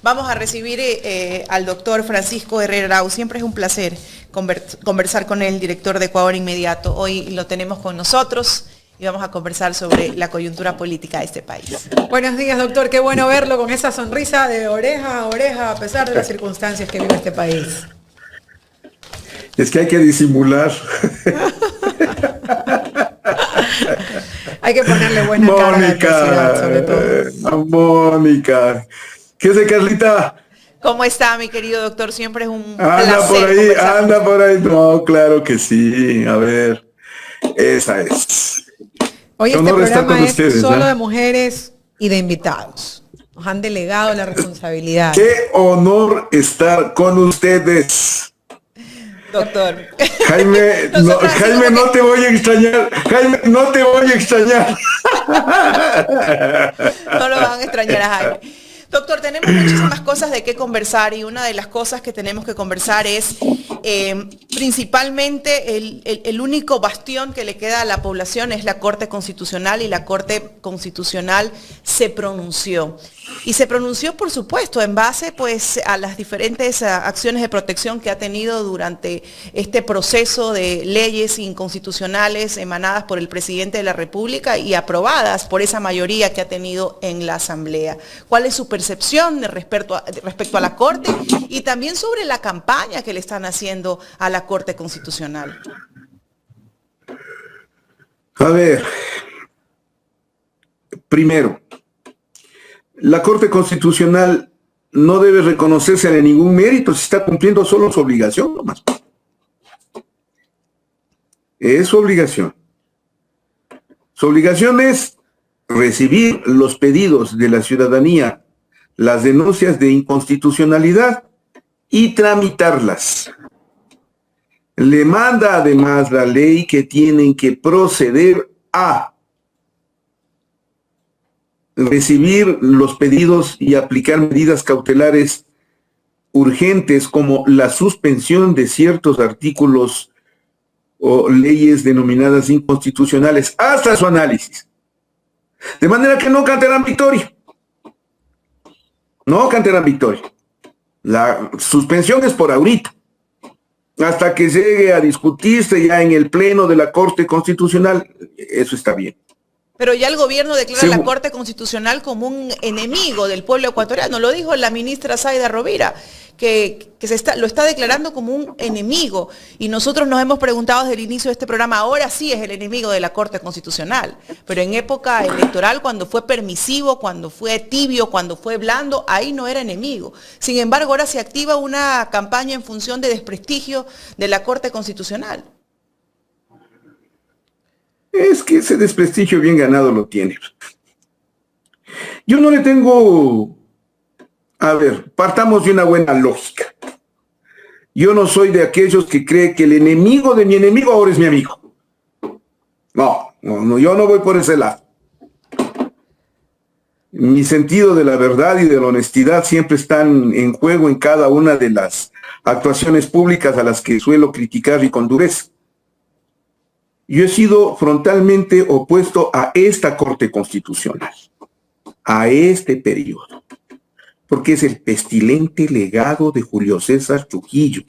Vamos a recibir al doctor Francisco Herrera Arau. Siempre es un placer conversar con él, director de Ecuador Inmediato. Hoy lo tenemos con nosotros y vamos a conversar sobre la coyuntura política de este país. Buenos días, doctor. Qué bueno verlo con esa sonrisa de oreja a oreja, a pesar de las circunstancias que vive este país. Es que hay que disimular. Hay que ponerle buena cara a la adversidad, sobre todo. Mónica. ¿Qué hace, Carlita? ¿Cómo está, mi querido doctor? Siempre es un Anda placer por ahí, conversar. anda por ahí. No, claro que sí. A ver, esa es. Hoy Qué este honor estar programa con es ustedes, solo ¿no? de mujeres y de invitados. Nos han delegado la responsabilidad. Qué honor estar con ustedes. Doctor. Jaime, no, Jaime, no te voy a extrañar. Jaime, no te voy a extrañar. No lo van a extrañar a Jaime. Doctor, tenemos muchísimas cosas de qué conversar y una de las cosas que tenemos que conversar es principalmente el único bastión que le queda a la población es la Corte Constitucional, y la Corte Constitucional se pronunció. Y se pronunció, por supuesto, en base pues, a las diferentes acciones de protección que ha tenido durante este proceso de leyes inconstitucionales emanadas por el presidente de la República y aprobadas por esa mayoría que ha tenido en la Asamblea. ¿Cuál es su percepción respecto a la Corte y también sobre la campaña que le están haciendo a la Corte Constitucional? A ver, primero, la Corte Constitucional no debe reconocerse ningún mérito si está cumpliendo solo su obligación nomás. Es su obligación. Su obligación es recibir los pedidos de la ciudadanía, las denuncias de inconstitucionalidad y tramitarlas. Le manda además la ley que tienen que proceder a recibir los pedidos y aplicar medidas cautelares urgentes como la suspensión de ciertos artículos o leyes denominadas inconstitucionales hasta su análisis. De manera que no cantarán victoria. No cantarán victoria. La suspensión es por ahorita. Hasta que llegue a discutirse ya en el pleno de la Corte Constitucional, eso está bien. Pero ya el gobierno declara la Corte Constitucional como un enemigo del pueblo ecuatoriano. Lo dijo la ministra Zaida Rovira, que lo está declarando como un enemigo. Y nosotros nos hemos preguntado desde el inicio de este programa, ahora sí es el enemigo de la Corte Constitucional. Pero en época electoral, cuando fue permisivo, cuando fue tibio, cuando fue blando, ahí no era enemigo. Sin embargo, ahora se activa una campaña en función de desprestigio de la Corte Constitucional. Es que ese desprestigio bien ganado lo tiene. Yo no le tengo... A ver, partamos de una buena lógica. Yo no soy de aquellos que creen que el enemigo de mi enemigo ahora es mi amigo. No, yo no voy por ese lado. Mi sentido de la verdad y de la honestidad siempre están en juego en cada una de las actuaciones públicas a las que suelo criticar y con dureza. Yo he sido frontalmente opuesto a esta Corte Constitucional, a este periodo, porque es el pestilente legado de Julio César Trujillo.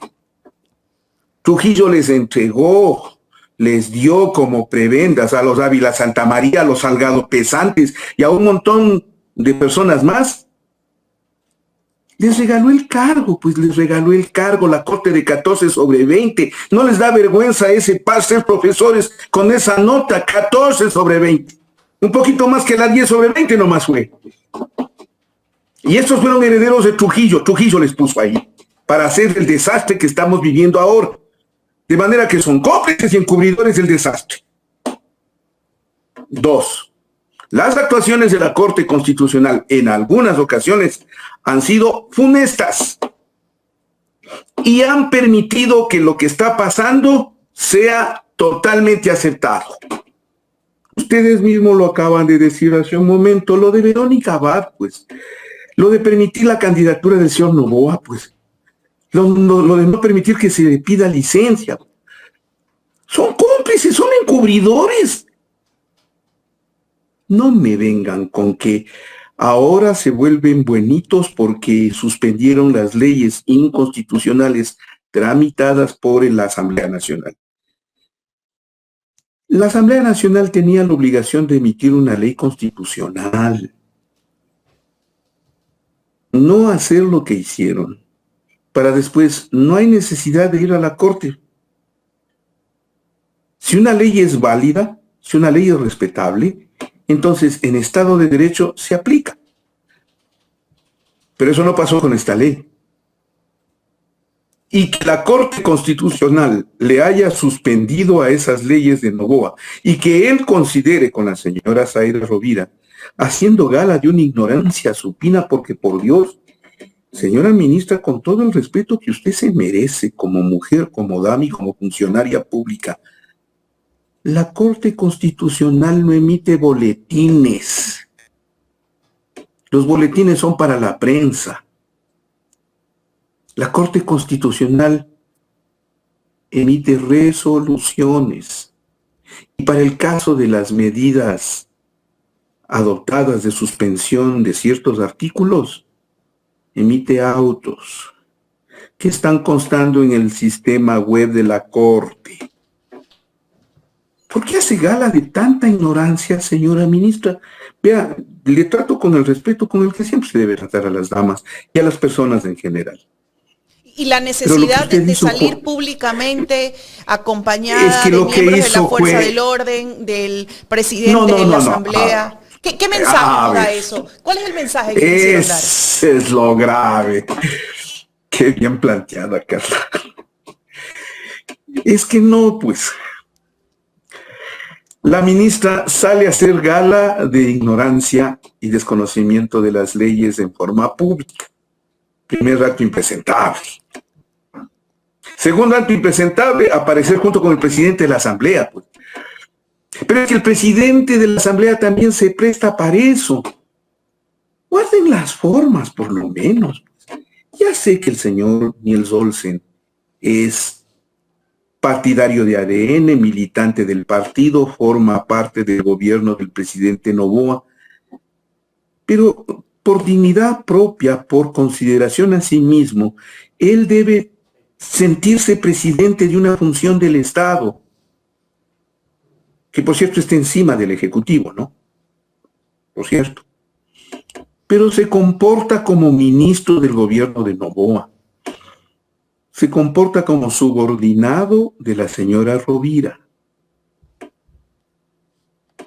Trujillo les entregó, les dio como prebendas a los Ávila Santa María, a los Salgado Pesantes y a un montón de personas más. Les regaló el cargo, pues les regaló el cargo, la corte de 14/20. No les da vergüenza a ese par ser profesores con esa nota, 14/20. Un poquito más que la 10/20 nomás fue. Y estos fueron herederos de Trujillo. Trujillo les puso ahí para hacer el desastre que estamos viviendo ahora. De manera que son cómplices y encubridores del desastre. 2. Las actuaciones de la Corte Constitucional en algunas ocasiones han sido funestas y han permitido que lo que está pasando sea totalmente aceptado. Ustedes mismos lo acaban de decir hace un momento, lo de Verónica Abad, pues, lo de permitir la candidatura del señor Noboa, pues, lo de no permitir que se le pida licencia. Son cómplices, son encubridores. No me vengan con que ahora se vuelven buenitos porque suspendieron las leyes inconstitucionales tramitadas por la Asamblea Nacional. La Asamblea Nacional tenía la obligación de emitir una ley constitucional, no hacer lo que hicieron, para después no hay necesidad de ir a la Corte. Si una ley es válida, si una ley es respetable, entonces en Estado de Derecho se aplica. Pero eso no pasó con esta ley. Y que la Corte Constitucional le haya suspendido a esas leyes de Noboa y que él considere con la señora Zaira Rovira, haciendo gala de una ignorancia supina, porque por Dios, señora ministra, con todo el respeto que usted se merece como mujer, como dama y como funcionaria pública, la Corte Constitucional no emite boletines. Los boletines son para la prensa. La Corte Constitucional emite resoluciones. Y para el caso de las medidas adoptadas de suspensión de ciertos artículos, emite autos que están constando en el sistema web de la Corte. ¿Por qué hace gala de tanta ignorancia, señora ministra? Vea, le trato con el respeto con el que siempre se debe tratar a las damas y a las personas en general. Y la necesidad de salir públicamente acompañada de miembros de la fuerza del orden, del presidente de la Asamblea. ¿Qué mensaje da eso? ¿Cuál es el mensaje que quisieron dar? Es lo grave. Qué bien planteada, Carla. Es que no, pues. La ministra sale a hacer gala de ignorancia y desconocimiento de las leyes en forma pública. Primer acto impresentable. Segundo acto impresentable, aparecer junto con el presidente de la Asamblea, pues. Pero es que el presidente de la Asamblea también se presta para eso. Guarden las formas, por lo menos. Ya sé que el señor Niels Olsen es partidario de ADN, militante del partido, forma parte del gobierno del presidente Noboa, pero por dignidad propia, por consideración a sí mismo, él debe sentirse presidente de una función del Estado, que por cierto está encima del Ejecutivo, ¿no? Por cierto. Pero se comporta como ministro del gobierno de Noboa. Se comporta como subordinado de la señora Rovira.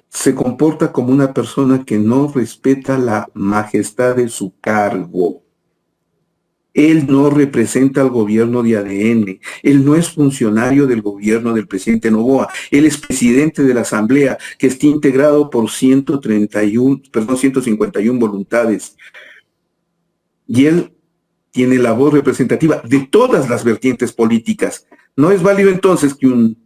Se comporta como una persona que no respeta la majestad de su cargo. Él no representa al gobierno de ADN. Él no es funcionario del gobierno del presidente Noboa. Él es presidente de la Asamblea, que está integrado por 151 voluntades. Y él tiene la voz representativa de todas las vertientes políticas. No es válido entonces que un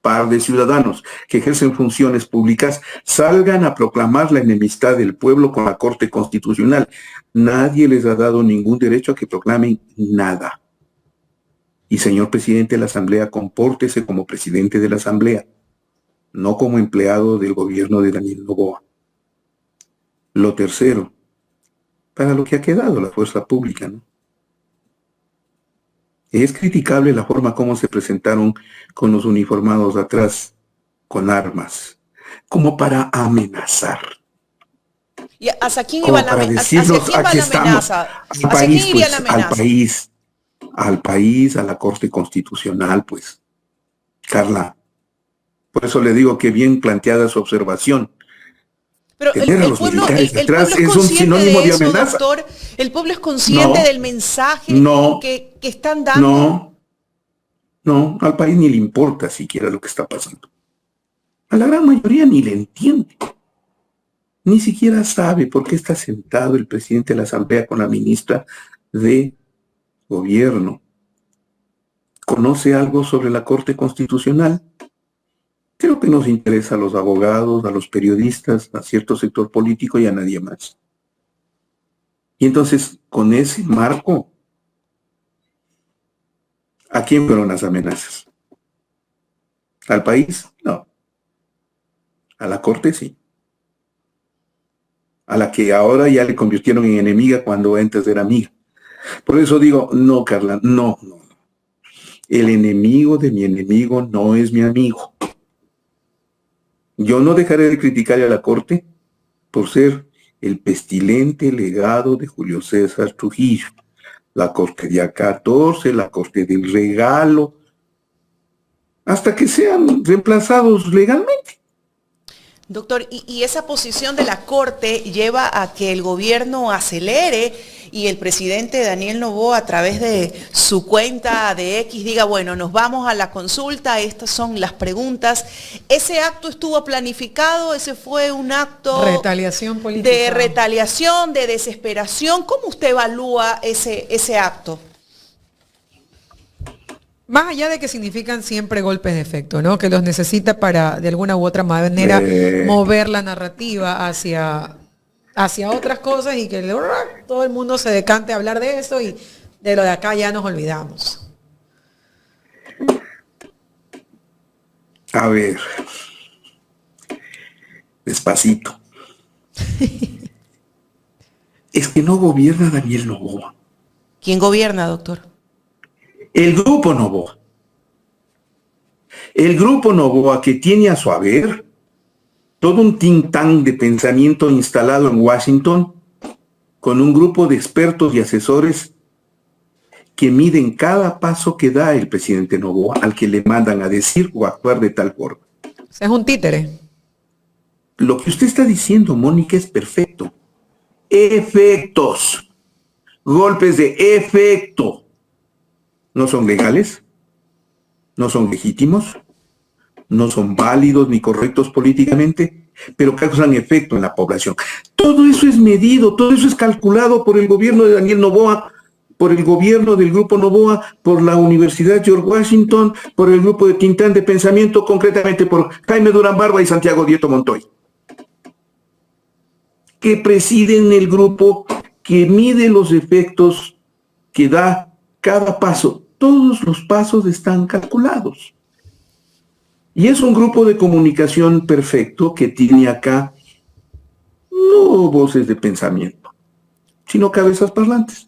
par de ciudadanos que ejercen funciones públicas salgan a proclamar la enemistad del pueblo con la Corte Constitucional. Nadie les ha dado ningún derecho a que proclamen nada. Y señor presidente de la Asamblea, compórtese como presidente de la Asamblea, no como empleado del gobierno de Daniel Noboa. Lo tercero, para lo que ha quedado la fuerza pública, ¿no? Es criticable la forma como se presentaron con los uniformados atrás, con armas, como para amenazar. ¿Y hacia quién iba la amenaza? Al país, pues, al país, a la Corte Constitucional, pues. Carla, por eso le digo que bien planteada su observación. Pero el pueblo es un sinónimo de amenaza. Doctor, el pueblo es consciente del mensaje que están dando. No, al país ni le importa siquiera lo que está pasando. A la gran mayoría ni le entiende. Ni siquiera sabe por qué está sentado el presidente de la Asamblea con la ministra de Gobierno. ¿Conoce algo sobre la Corte Constitucional? Creo que nos interesa a los abogados, a los periodistas, a cierto sector político y a nadie más. Y entonces, con ese marco, ¿a quién fueron las amenazas? ¿Al país? No. A la Corte sí. a la que ahora ya le convirtieron en enemiga cuando antes era amiga. Por eso digo, no, Carla, no, no. El enemigo de mi enemigo no es mi amigo. Yo no dejaré de criticarle a la Corte por ser el pestilente legado de Julio César Trujillo. La Corte de A14, la Corte del Regalo, hasta que sean reemplazados legalmente. Doctor, y esa posición de la Corte lleva a que el gobierno acelere y el presidente Daniel Noboa a través de su cuenta de X diga, bueno, nos vamos a la consulta, estas son las preguntas. ¿Ese acto estuvo planificado? ¿Ese fue un acto retaliación política, de retaliación, de desesperación? ¿Cómo usted evalúa ese acto? Más allá de que significan siempre golpes de efecto, ¿no? Que los necesita para, de alguna u otra manera, mover la narrativa hacia otras cosas y que todo el mundo se decante a hablar de eso y de lo de acá ya nos olvidamos. A ver, despacito. Es que no gobierna Daniel Noboa. ¿Quién gobierna, doctor? El Grupo Noboa. El Grupo Noboa, que tiene a su haber todo un think tank de pensamiento instalado en Washington, con un grupo de expertos y asesores que miden cada paso que da el presidente Noboa al que le mandan a decir o actuar de tal forma. Es un títere. Lo que usted está diciendo, Mónica, es perfecto. Efectos. Golpes de efecto. No son legales, no son legítimos, no son válidos ni correctos políticamente, pero causan efecto en la población. Todo eso es medido, todo eso es calculado por el gobierno de Daniel Noboa, por el gobierno del Grupo Noboa, por la Universidad George Washington, por el grupo de Tintán de Pensamiento, concretamente por Jaime Durán Barba y Santiago Dieto Montoy, que presiden el grupo que mide los efectos que da cada paso. Todos los pasos están calculados. Y es un grupo de comunicación perfecto que tiene acá no voces de pensamiento, sino cabezas parlantes,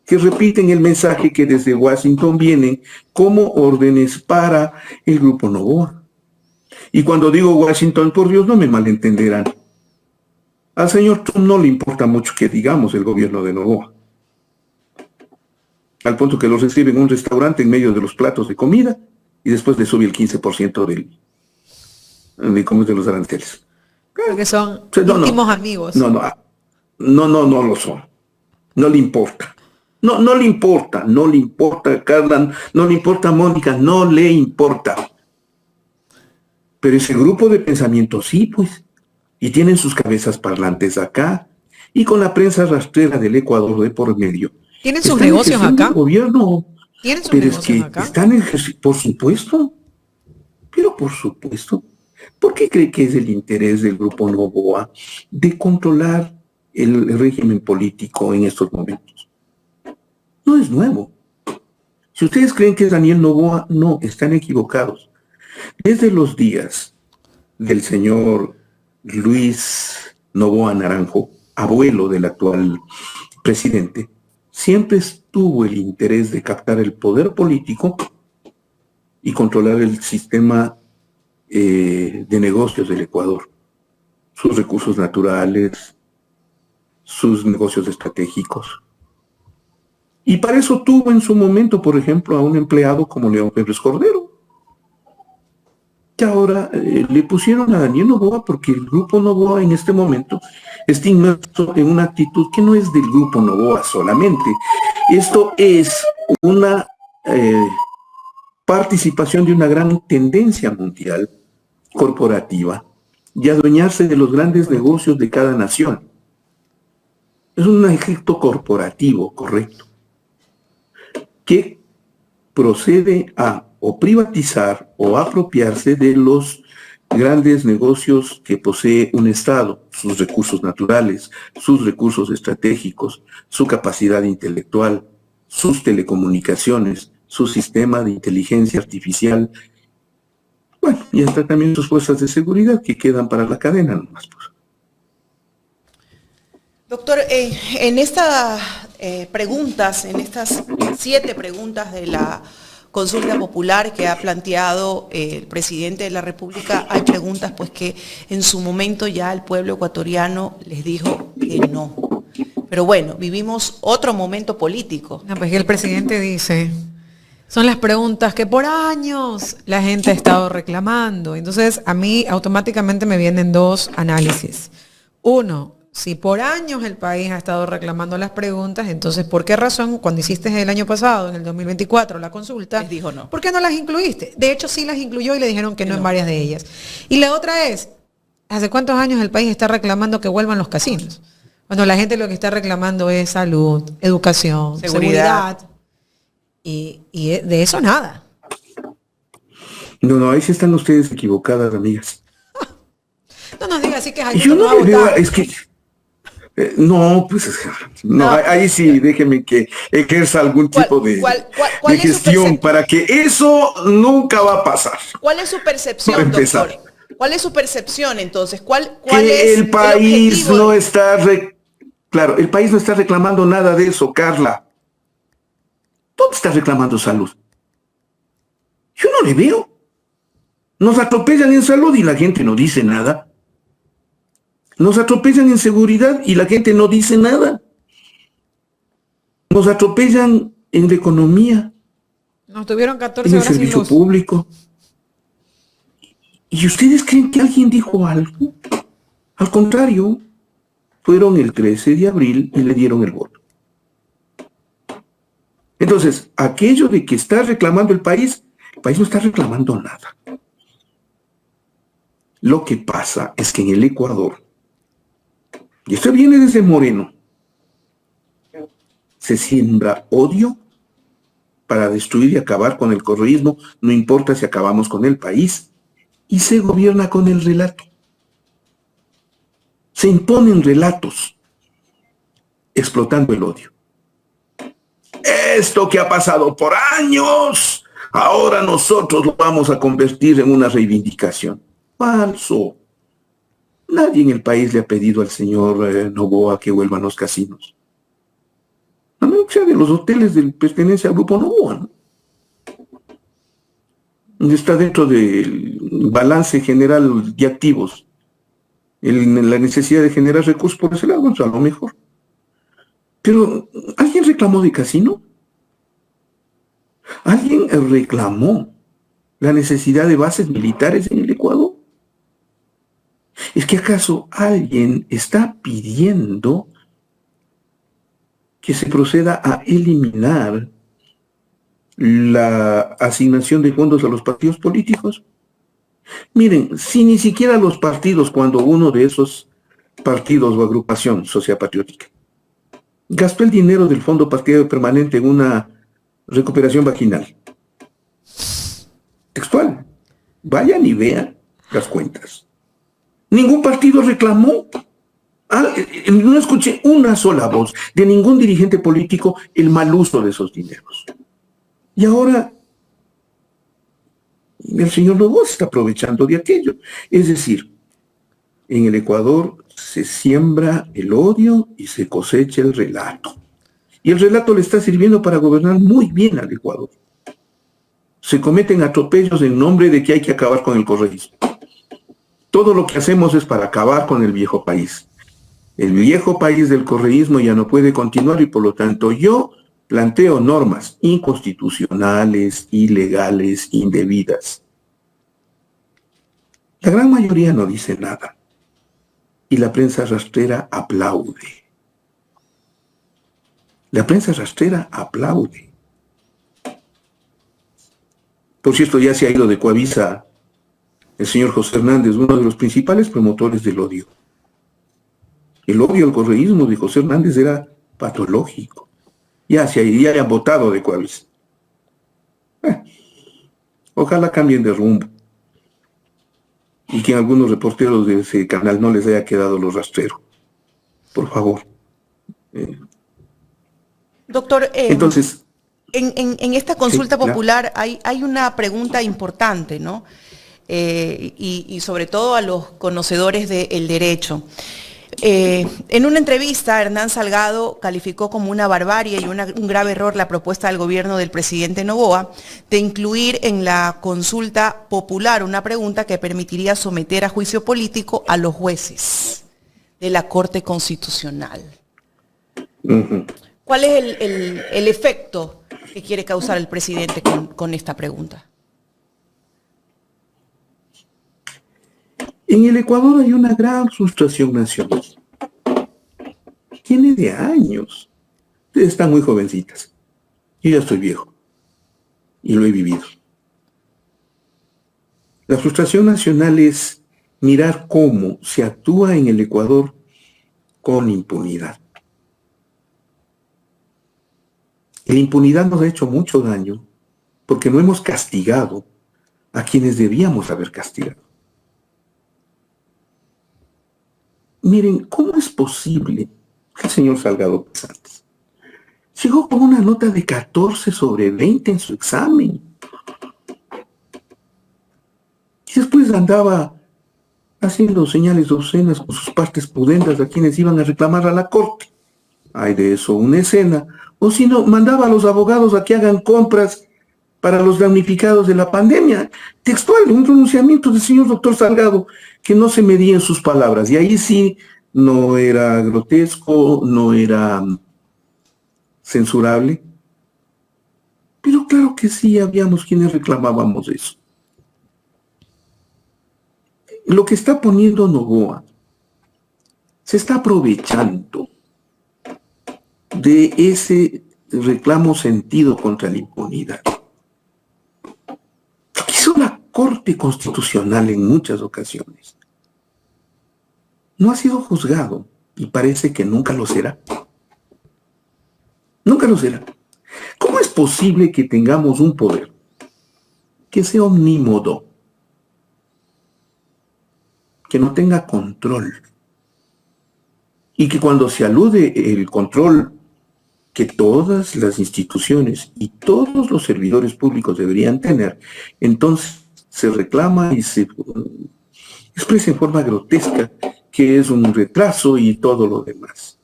que repiten el mensaje que desde Washington vienen como órdenes para el Grupo Noboa. Y cuando digo Washington, por Dios, no me malentenderán. Al señor Trump no le importa mucho que digamos el gobierno de Noboa, al punto que lo recibe en un restaurante en medio de los platos de comida y después le sube el 15% de los aranceles. Porque son No, íntimos amigos. No lo son. No le importa. No le importa, Carla, no le importa, Mónica, no le importa. Pero ese grupo de pensamiento sí, pues, y tienen sus cabezas parlantes acá, y con la prensa rastrera del Ecuador de por medio. ¿Tienen sus negocios acá? Gobierno, ¿Tienen sus pero negocios es que acá? están ejerciendo, por supuesto, pero por supuesto. ¿Por qué cree que es el interés del Grupo Noboa de controlar el régimen político en estos momentos? No es nuevo. Si ustedes creen que es Daniel Noboa, no, están equivocados. Desde los días del señor Luis Noboa Naranjo, abuelo del actual presidente, siempre estuvo el interés de captar el poder político y controlar el sistema de negocios del Ecuador, sus recursos naturales, sus negocios estratégicos. Y para eso tuvo en su momento, por ejemplo, a un empleado como León Febres Cordero, que ahora le pusieron a Daniel Noboa porque el Grupo Noboa en este momento está inmerso en una actitud que no es del Grupo Noboa solamente. Esto es una participación de una gran tendencia mundial corporativa y adueñarse de los grandes negocios de cada nación. Es un efecto corporativo, correcto, que procede a o privatizar o apropiarse de los grandes negocios que posee un Estado, sus recursos naturales, sus recursos estratégicos, su capacidad intelectual, sus telecomunicaciones, su sistema de inteligencia artificial, bueno, y hasta también sus fuerzas de seguridad que quedan para la cadena nomás, pues. Doctor, en estas preguntas, en estas 7 preguntas de la consulta popular que ha planteado el presidente de la República, hay preguntas pues que en su momento ya el pueblo ecuatoriano les dijo que no. Pero bueno, vivimos otro momento político. No, pues que el presidente dice, son las preguntas que por años la gente ha estado reclamando. Entonces a mí automáticamente me vienen 2 análisis. Uno, si por años el país ha estado reclamando las preguntas, entonces ¿por qué razón cuando hiciste el año pasado, en el 2024, la consulta, les dijo no? ¿Por qué no las incluiste? De hecho sí las incluyó y le dijeron que no en varias de ellas. Y la otra es, ¿hace cuántos años el país está reclamando que vuelvan los casinos? Bueno, la gente lo que está reclamando es salud, educación, seguridad y de eso nada. No, ahí sí están ustedes equivocadas, amigas. No nos diga así que Yo no le veo, es que no, pues no, ahí sí déjeme que ejerza algún tipo de gestión para que eso nunca va a pasar. ¿Cuál es su percepción, doctor? ¿Cuál es su percepción entonces? ¿Cuál que es el país no está claro, el país no está reclamando nada de eso, Carla. ¿Dónde está reclamando salud? Yo no le veo. Nos atropellan en salud y la gente no dice nada. Nos atropellan en seguridad y la gente no dice nada. Nos atropellan en la economía. Nos tuvieron 14 en el horas sin servicio luz público. ¿Y ustedes creen que alguien dijo algo? Al contrario, fueron el 13 de abril y le dieron el voto. Entonces, aquello de que está reclamando el país no está reclamando nada. Lo que pasa es que en el Ecuador, y esto viene desde Moreno, se siembra odio para destruir y acabar con el correísmo, no importa si acabamos con el país, y se gobierna con el relato. Se imponen relatos, explotando el odio. Esto que ha pasado por años, ahora nosotros lo vamos a convertir en una reivindicación. Falso. Nadie en el país le ha pedido al señor Noboa que vuelvan los casinos. A menos que sea de los hoteles de pertenencia al grupo Noboa, ¿no? Está dentro del balance general de activos. La necesidad de generar recursos por ese lado, a lo mejor. Pero, ¿alguien reclamó de casino? ¿Alguien reclamó la necesidad de bases militares en el Ecuador? ¿Es que acaso alguien está pidiendo que se proceda a eliminar la asignación de fondos a los partidos políticos? Miren, si ni siquiera los partidos, cuando uno de esos partidos o agrupación sociopatriótica gastó el dinero del fondo partidario permanente en una recuperación vaginal, textual, vayan y vean las cuentas. Ningún partido reclamó. No escuché una sola voz de ningún dirigente político el mal uso de esos dineros. Y ahora el señor Noboa se está aprovechando de aquello. Es decir, en el Ecuador se siembra el odio y se cosecha el relato. Y el relato le está sirviendo para gobernar muy bien al Ecuador. Se cometen atropellos en nombre de que hay que acabar con el correísmo. Todo lo que hacemos es para acabar con el viejo país. El viejo país del correísmo ya no puede continuar y por lo tanto yo planteo normas inconstitucionales, ilegales, indebidas. La gran mayoría no dice nada. Y la prensa rastrera aplaude. La prensa rastrera aplaude. Por cierto, ya se ha ido de Coavisa el señor José Hernández, uno de los principales promotores del odio. El odio al correísmo de José Hernández era patológico. Ya hayan votado de Coavisa. Ojalá cambien de rumbo. Y que algunos reporteros de ese canal no les haya quedado lo rastrero. Por favor. Doctor, entonces, en esta consulta sí, popular hay una pregunta importante, ¿no? Y sobre todo a los conocedores del derecho. En una entrevista, Hernán Salgado calificó como una barbarie y un grave error la propuesta del gobierno del presidente Noboa de incluir en la consulta popular una pregunta que permitiría someter a juicio político a los jueces de la Corte Constitucional. ¿Cuál es el efecto que quiere causar el presidente con esta pregunta? En el Ecuador hay una gran frustración nacional. Tiene de años. Ustedes están muy jovencitas. Yo ya estoy viejo. Y lo he vivido. La frustración nacional es mirar cómo se actúa en el Ecuador con impunidad. La impunidad nos ha hecho mucho daño porque no hemos castigado a quienes debíamos haber castigado. Miren, ¿cómo es posible que el señor Salgado Pesantes llegó con una nota de 14 sobre 20 en su examen? Y después andaba haciendo señales obscenas con sus partes pudendas a quienes iban a reclamar a la corte. Hay de eso una escena. O si no, mandaba a los abogados a que hagan compras para los damnificados de la pandemia. Textual, un pronunciamiento del señor doctor Salgado que no se medía en sus palabras. Y ahí sí no era grotesco, no era censurable. Pero claro que sí, habíamos quienes reclamábamos eso. Lo que está poniendo Noboa se está aprovechando de ese reclamo sentido contra la impunidad. Lo que hizo la Corte Constitucional en muchas ocasiones no ha sido juzgado y parece que nunca lo será. Nunca lo será. ¿Cómo es posible que tengamos un poder que sea omnímodo, que no tenga control, y que cuando se alude el control que todas las instituciones y todos los servidores públicos deberían tener, entonces se reclama y se expresa en forma grotesca que es un retraso y todo lo demás?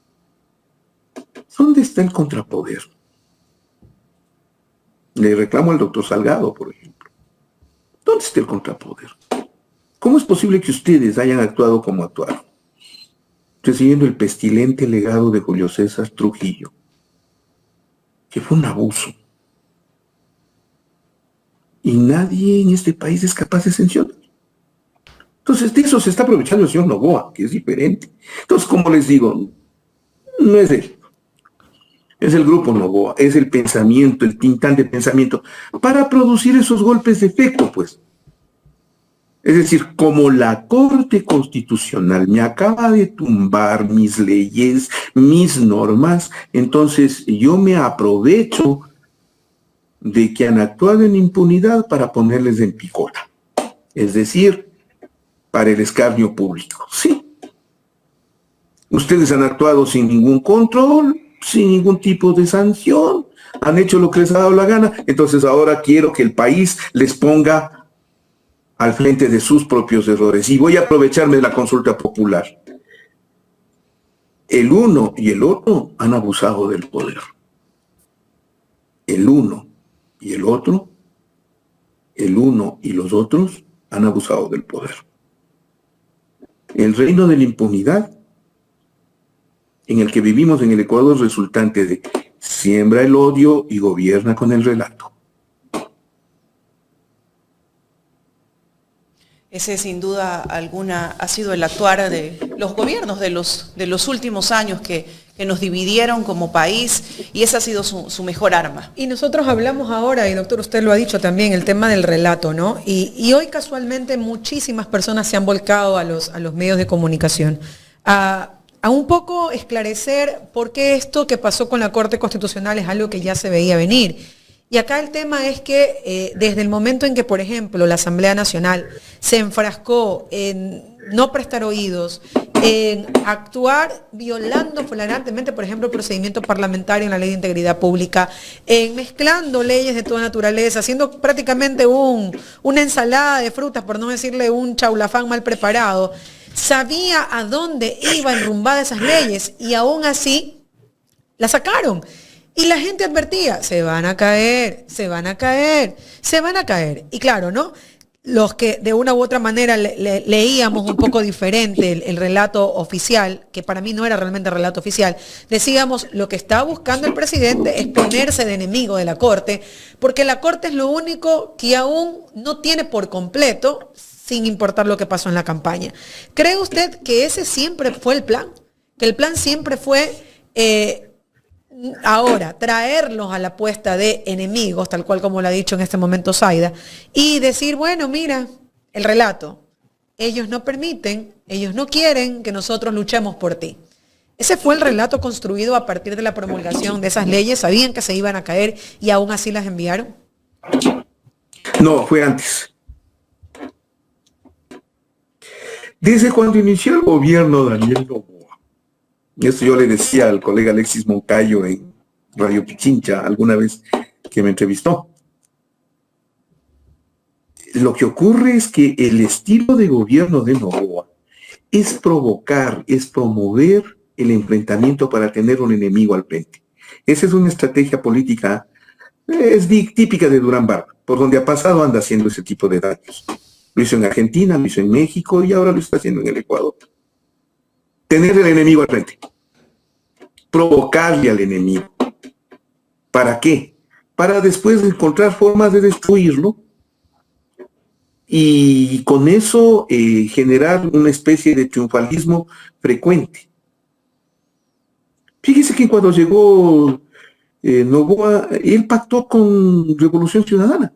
¿Dónde está el contrapoder? Le reclamo al doctor Salgado, por ejemplo. ¿Dónde está el contrapoder? ¿Cómo es posible que ustedes hayan actuado como actuaron, recibiendo el pestilente legado de Julio César Trujillo, que fue un abuso? Y nadie en este país es capaz de sancionar. Entonces, de eso se está aprovechando el señor Noboa, que es diferente. Entonces, como les digo, no es él. Es el grupo Noboa, es el pensamiento, el tintán de pensamiento, para producir esos golpes de efecto, pues. Es decir, como la Corte Constitucional me acaba de tumbar mis leyes, mis normas, entonces yo me aprovecho de que han actuado en impunidad para ponerles en picota. Es decir, para el escarnio público. Sí. Ustedes han actuado sin ningún control, sin ningún tipo de sanción, han hecho lo que les ha dado la gana, entonces ahora quiero que el país les ponga al frente de sus propios errores. Y voy a aprovecharme de la consulta popular. El uno y el otro han abusado del poder. El uno y el otro, el uno y los otros han abusado del poder. El reino de la impunidad en el que vivimos en el Ecuador resultante de siembra el odio y gobierna con el relato. Ese sin duda alguna ha sido el actuar de los gobiernos de los últimos años que nos dividieron como país, y esa ha sido su mejor arma. Y nosotros hablamos ahora, y doctor, usted lo ha dicho también, el tema del relato, ¿no? Y hoy casualmente muchísimas personas se han volcado a los medios de comunicación a un poco esclarecer por qué esto que pasó con la Corte Constitucional es algo que ya se veía venir. Y acá el tema es que desde el momento en que, por ejemplo, la Asamblea Nacional se enfrascó en no prestar oídos, en actuar violando flagrantemente, por ejemplo, el procedimiento parlamentario en la Ley de Integridad Pública, en mezclando leyes de toda naturaleza, haciendo prácticamente una ensalada de frutas, por no decirle un chaulafán mal preparado, sabía a dónde iba enrumbada esas leyes y aún así la sacaron. Y la gente advertía, se van a caer, se van a caer, se van a caer. Y claro, ¿no? Los que de una u otra manera leíamos un poco diferente el relato oficial, que para mí no era realmente relato oficial, decíamos, lo que está buscando el presidente es ponerse de enemigo de la Corte, porque la Corte es lo único que aún no tiene por completo, sin importar lo que pasó en la campaña. ¿Cree usted que ese siempre fue el plan? Que el plan siempre fue... ahora, traerlos a la puesta de enemigos, tal cual como lo ha dicho en este momento Zaida, y decir, bueno, mira, el relato, ellos no permiten, ellos no quieren que nosotros luchemos por ti. Ese fue el relato construido a partir de la promulgación de esas leyes, sabían que se iban a caer y aún así las enviaron. No, fue antes. Desde cuando inició el gobierno Daniel Noboa, y esto yo le decía al colega Alexis Moncayo en Radio Pichincha alguna vez que me entrevistó. Lo que ocurre es que el estilo de gobierno de Noboa es provocar, es promover el enfrentamiento para tener un enemigo al frente. Esa es una estrategia política, es típica de Durán Barba, por donde ha pasado anda haciendo ese tipo de daños. Lo hizo en Argentina, lo hizo en México y ahora lo está haciendo en el Ecuador. Tener el enemigo al frente. Provocarle al enemigo. ¿Para qué? Para después encontrar formas de destruirlo y con eso generar una especie de triunfalismo frecuente. Fíjese que cuando llegó Noboa, él pactó con Revolución Ciudadana.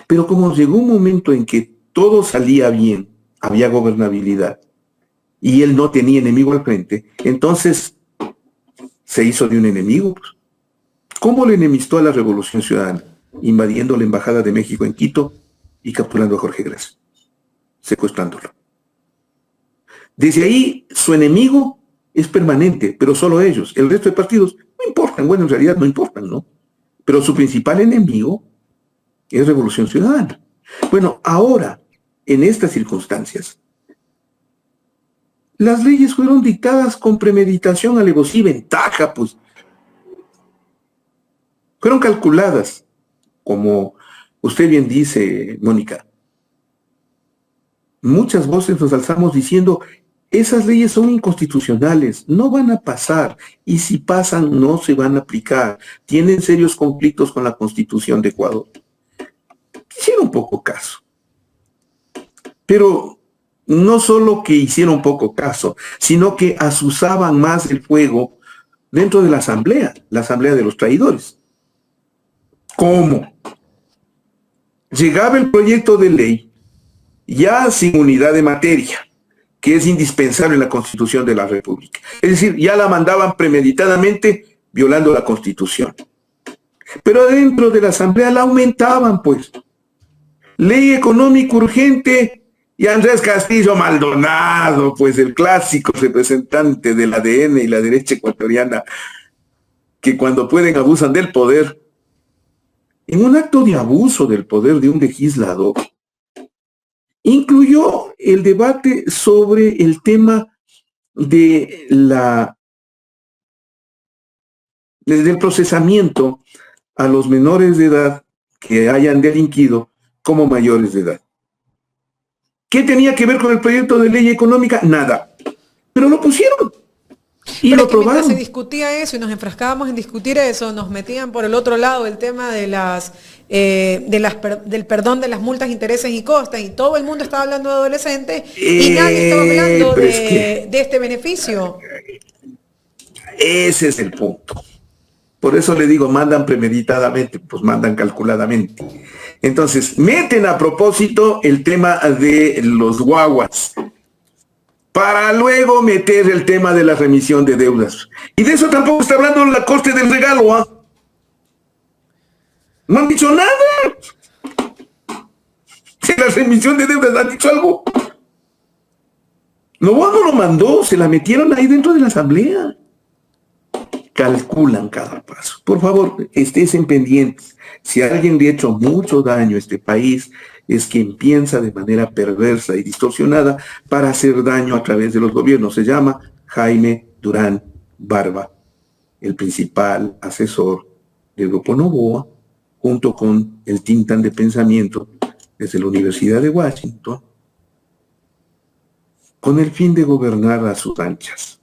Pero como llegó un momento en que todo salía bien, había gobernabilidad, y él no tenía enemigo al frente, entonces se hizo de un enemigo. Pues. ¿Cómo le enemistó a la Revolución Ciudadana? Invadiendo la Embajada de México en Quito y capturando a Jorge Gras, secuestrándolo. Desde ahí su enemigo es permanente, pero solo ellos. El resto de partidos no importan, bueno, en realidad no importan, ¿no? Pero su principal enemigo es Revolución Ciudadana. Bueno, ahora, en estas circunstancias, las leyes fueron dictadas con premeditación, alevosía y ventaja, pues. Fueron calculadas, como usted bien dice, Mónica. Muchas voces nos alzamos diciendo, esas leyes son inconstitucionales, no van a pasar, y si pasan no se van a aplicar, tienen serios conflictos con la Constitución de Ecuador. Hicieron poco caso. Pero no solo que hicieron poco caso, sino que azuzaban más el fuego dentro de la asamblea de los traidores. ¿Cómo? Llegaba el proyecto de ley ya sin unidad de materia, que es indispensable en la Constitución de la República. Es decir, ya la mandaban premeditadamente violando la Constitución. Pero dentro de la asamblea la aumentaban, pues. Ley económica urgente. Y Andrés Castillo Maldonado, pues el clásico representante del ADN y la derecha ecuatoriana, que cuando pueden abusan del poder, en un acto de abuso del poder de un legislador, incluyó el debate sobre el tema de del procesamiento a los menores de edad que hayan delinquido como mayores de edad. ¿Qué tenía que ver con el proyecto de ley económica? Nada. Pero lo pusieron. Y pero lo aprobaron. mientras se discutía eso y nos enfrascábamos en discutir eso, nos metían por el otro lado el tema de del perdón de las multas, intereses y costas, y todo el mundo estaba hablando de adolescentes y nadie estaba hablando de este beneficio. Ese es el punto. Por eso le digo, mandan premeditadamente, pues mandan calculadamente. Entonces, meten a propósito el tema de los guaguas, para luego meter el tema de la remisión de deudas. Y de eso tampoco está hablando la Corte del Regalo, ¿ah? No han dicho nada. Si la remisión de deudas han dicho algo. No lo mandó, se la metieron ahí dentro de la asamblea. calculan cada paso. Por favor, estés en pendientes. Si alguien le ha hecho mucho daño a este país, es quien piensa de manera perversa y distorsionada para hacer daño a través de los gobiernos. Se llama Jaime Durán Barba, el principal asesor del Grupo Novoa, junto con el think tank de pensamiento desde la Universidad de Washington, con el fin de gobernar a sus anchas.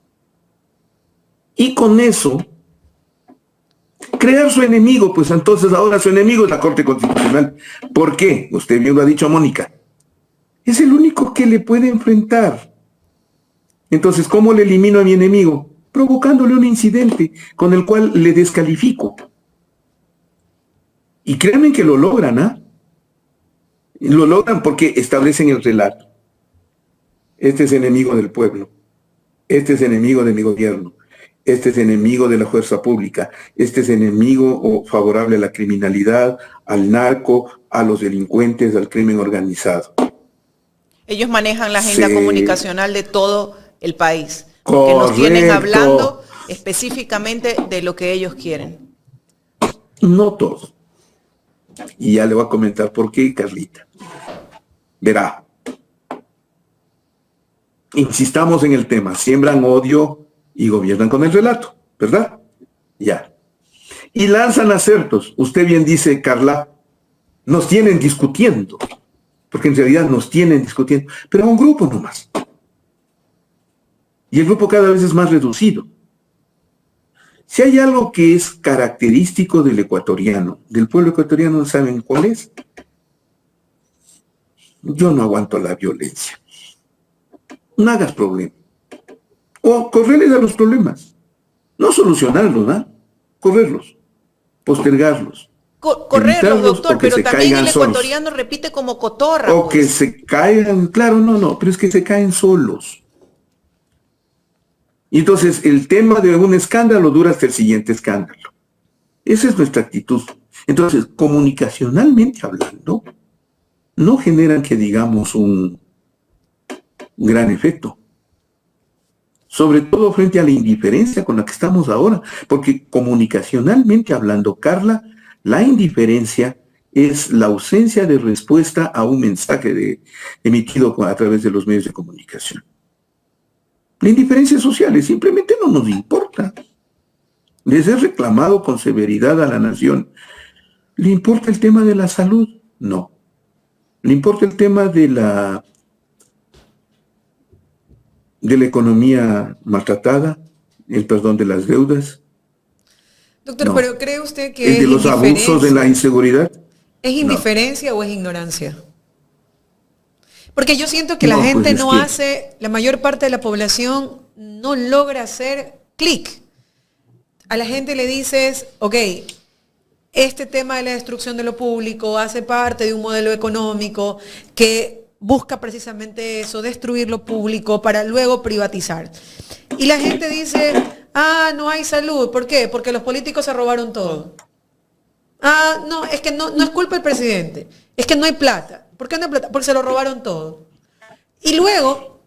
Y con eso, crear su enemigo, pues entonces ahora su enemigo es la Corte Constitucional. ¿Por qué? Usted bien lo ha dicho, Mónica. Es el único que le puede enfrentar. Entonces, ¿cómo le elimino a mi enemigo? Provocándole un incidente con el cual le descalifico. Y créanme que lo logran, ¿ah? Lo logran porque establecen el relato. Este es enemigo del pueblo. Este es enemigo de mi gobierno. Este es enemigo de la fuerza pública. Este es enemigo o favorable a la criminalidad, al narco, a los delincuentes, al crimen organizado. Ellos manejan la agenda Sí. comunicacional de todo el país. Correcto. Que nos tienen hablando específicamente de lo que ellos quieren. No todo. Y ya le voy a comentar por qué, Carlita. Verá. Insistamos en el tema. Siembran odio y gobiernan con el relato, ¿verdad? Ya. Y lanzan acertos. Usted bien dice, Carla, nos tienen discutiendo. Porque en realidad nos tienen discutiendo. Pero a un grupo nomás. Y el grupo cada vez es más reducido. Si hay algo que es característico del ecuatoriano, del pueblo ecuatoriano, ¿saben cuál es? Yo no aguanto la violencia. No hagas problema. O correrles a los problemas. No solucionarlos, ¿no? Correrlos. Postergarlos. Correrlos, evitarlos doctor, o que pero se también caigan el solos. ecuatoriano repite como cotorra. O que pues. se caigan, claro, no, pero es que se caen solos. Y entonces el tema de un escándalo dura hasta el siguiente escándalo. Esa es nuestra actitud. Entonces, comunicacionalmente hablando, no generan que digamos un gran efecto. Sobre todo frente a la indiferencia con la que estamos ahora. Porque comunicacionalmente hablando, Carla, la indiferencia es la ausencia de respuesta a un mensaje emitido a través de los medios de comunicación. La indiferencia social es simplemente no nos importa. Les he reclamado con severidad a la nación. ¿Le importa el tema de la salud? No. ¿Le importa el tema de la economía maltratada? ¿El perdón de las deudas? Doctor, No. pero ¿cree usted que ¿El es de los abusos de la inseguridad? ¿Es No. indiferencia o es ignorancia? Porque yo siento que la No, pues gente es no que- hace, la mayor parte de la población no logra hacer clic. A la gente le dices, ok, este tema de la destrucción de lo público hace parte de un modelo económico que busca precisamente eso, destruir lo público para luego privatizar. Y la gente dice, ah, no hay salud. ¿Por qué? Porque los políticos se robaron todo. Ah, no, es que no es culpa del presidente. Es que no hay plata. ¿Por qué no hay plata? Porque se lo robaron todo. Y luego,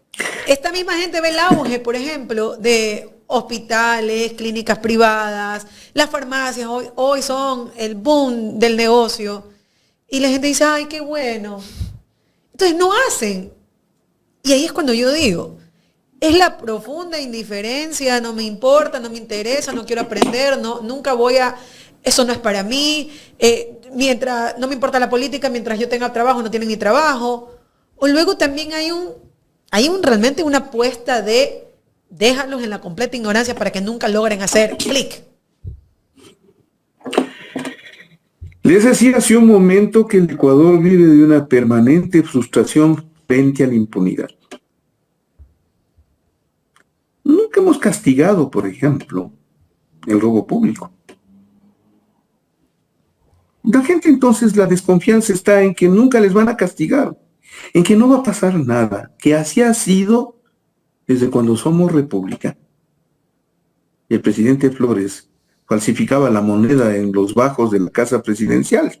esta misma gente ve el auge, por ejemplo, de hospitales, clínicas privadas, las farmacias hoy son el boom del negocio. Y la gente dice, ay, qué bueno. Entonces no hacen. Y ahí es cuando yo digo, es la profunda indiferencia, no me importa, no me interesa, no quiero aprender, nunca voy a... Eso no es para mí, mientras no me importa la política, mientras yo tenga trabajo, no tienen ni trabajo. O luego también hay realmente una apuesta de déjalos en la completa ignorancia para que nunca logren hacer clic. Les decía hace un momento que el Ecuador vive de una permanente frustración frente a la impunidad. Nunca hemos castigado, por ejemplo, el robo público. La gente entonces, la desconfianza está en que nunca les van a castigar, en que no va a pasar nada, que así ha sido desde cuando somos república. El presidente Flores falsificaba la moneda en los bajos de la casa presidencial.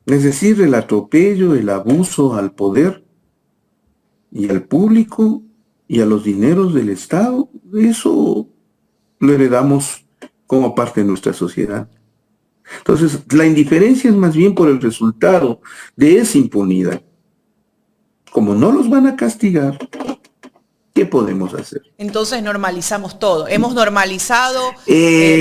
Es decir, el atropello, el abuso al poder y al público y a los dineros del Estado, eso lo heredamos como parte de nuestra sociedad. Entonces, la indiferencia es más bien por el resultado de esa impunidad. Como no los van a castigar, ¿qué podemos hacer? Entonces normalizamos todo. Hemos normalizado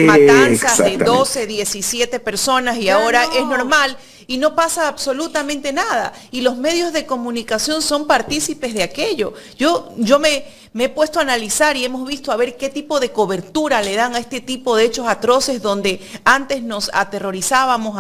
matanzas de 12, 17 personas y ahora es normal y no pasa absolutamente nada. Y los medios de comunicación son partícipes de aquello. Yo me he puesto a analizar y hemos visto a ver qué tipo de cobertura le dan a este tipo de hechos atroces donde antes nos aterrorizábamos,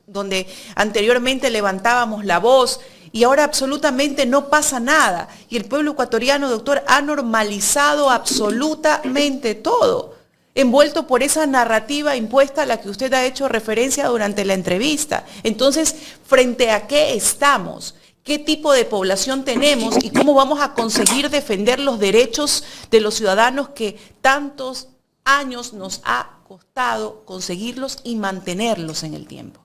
donde anteriormente levantábamos la voz. Y ahora absolutamente no pasa nada. Y el pueblo ecuatoriano, doctor, ha normalizado absolutamente todo, envuelto por esa narrativa impuesta a la que usted ha hecho referencia durante la entrevista. Entonces, ¿frente a qué estamos? ¿Qué tipo de población tenemos? ¿Y cómo vamos a conseguir defender los derechos de los ciudadanos que tantos años nos ha costado conseguirlos y mantenerlos en el tiempo?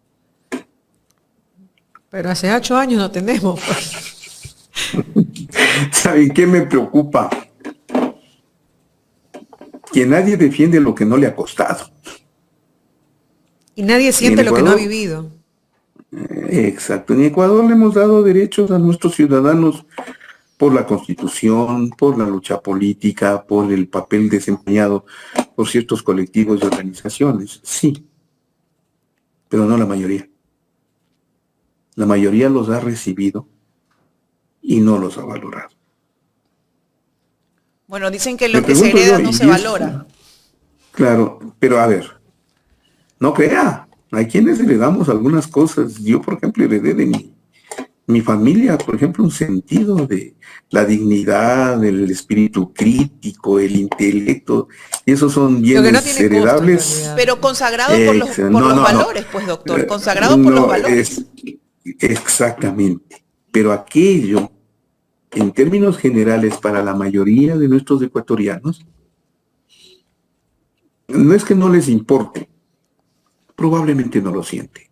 Pero hace 8 años no tenemos. ¿Saben qué me preocupa? Que nadie defiende lo que no le ha costado. Y nadie siente lo que no ha vivido. Exacto. En Ecuador le hemos dado derechos a nuestros ciudadanos por la Constitución, por la lucha política, por el papel desempeñado por ciertos colectivos y organizaciones. Sí, pero no la mayoría. La mayoría los ha recibido y no los ha valorado. Bueno, dicen que lo que se hereda no se valora. Claro, pero a ver, no crea, hay quienes heredamos algunas cosas. Yo, por ejemplo, heredé de mi familia, por ejemplo, un sentido de la dignidad, el espíritu crítico, el intelecto, y esos son bienes heredables. Pero consagrado por los valores, pues, doctor, consagrado por los valores. Exactamente, pero aquello, en términos generales, para la mayoría de nuestros ecuatorianos, no es que no les importe, probablemente no lo siente.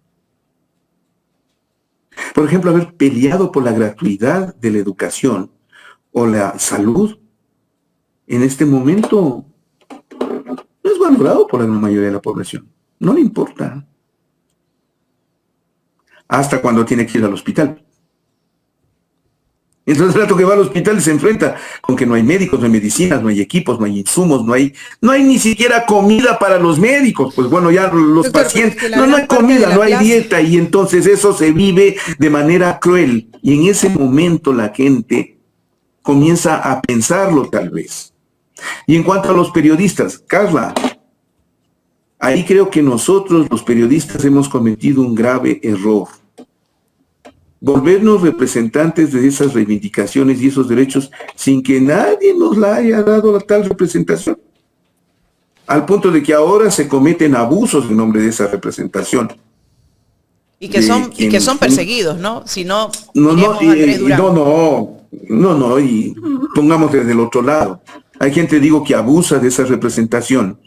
Por ejemplo, haber peleado por la gratuidad de la educación o la salud, en este momento no es valorado por la mayoría de la población, no le importa. Hasta cuando tiene que ir al hospital. Entonces el rato que va al hospital se enfrenta con que no hay médicos, no hay medicinas, no hay equipos, no hay insumos, no hay ni siquiera comida para los médicos. Pues bueno, ya los doctor, pacientes, no hay comida, no hay dieta, y entonces eso se vive de manera cruel. Y en ese momento la gente comienza a pensarlo tal vez. Y en cuanto a los periodistas, Carla, ahí creo que nosotros los periodistas hemos cometido un grave error. Volvernos representantes de esas reivindicaciones y esos derechos sin que nadie nos la haya dado la tal representación. Al punto de que ahora se cometen abusos en nombre de esa representación. Y que son perseguidos, ¿no? Si no, y pongamos desde el otro lado. Hay gente, digo, que abusa de esa representación,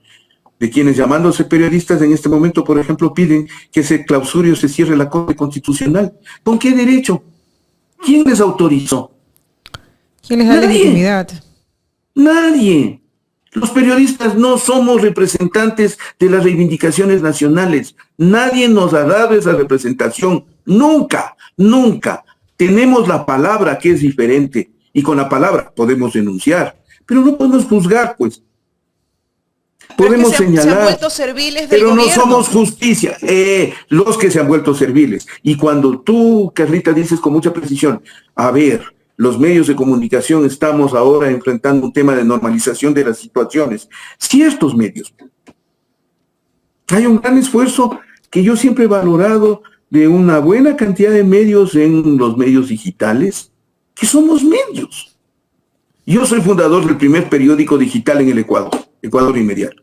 de quienes llamándose periodistas en este momento, por ejemplo, piden que se clausure o se cierre la Corte Constitucional. ¿Con qué derecho? ¿Quién les autorizó? ¿Quién les da legitimidad? Nadie. Los periodistas no somos representantes de las reivindicaciones nacionales. Nadie nos ha dado esa representación. Nunca, nunca. Tenemos la palabra, que es diferente, y con la palabra podemos denunciar, pero no podemos juzgar, pues. Podemos señalar, se han vuelto serviles del gobierno. No somos justicia, los que se han vuelto serviles. Y cuando tú, Carlita, dices con mucha precisión, a ver, los medios de comunicación estamos ahora enfrentando un tema de normalización de las situaciones. Ciertos medios. Hay un gran esfuerzo que yo siempre he valorado de una buena cantidad de medios en los medios digitales, que somos medios. Yo soy fundador del primer periódico digital en el Ecuador Inmediato.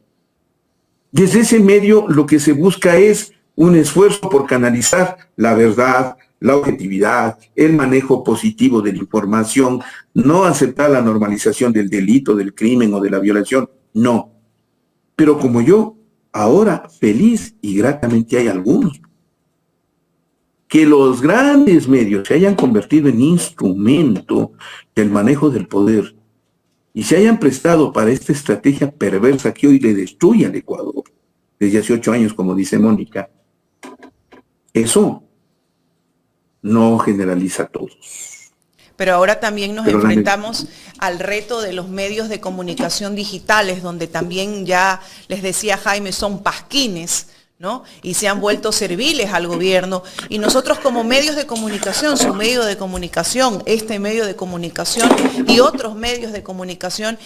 Desde ese medio lo que se busca es un esfuerzo por canalizar la verdad, la objetividad, el manejo positivo de la información, no aceptar la normalización del delito, del crimen o de la violación, no. Pero como yo, ahora feliz y gratamente hay algunos, que los grandes medios se hayan convertido en instrumento del manejo del poder y se hayan prestado para esta estrategia perversa que hoy le destruye al Ecuador, desde hace 8 años, como dice Mónica, eso no generaliza a todos. Pero ahora también nos enfrentamos al reto de los medios de comunicación digitales, donde también ya les decía Jaime, son pasquines, ¿no? Y se han vuelto serviles al gobierno. Y nosotros como medios de comunicación, su medio de comunicación, este medio de comunicación y otros medios de comunicación,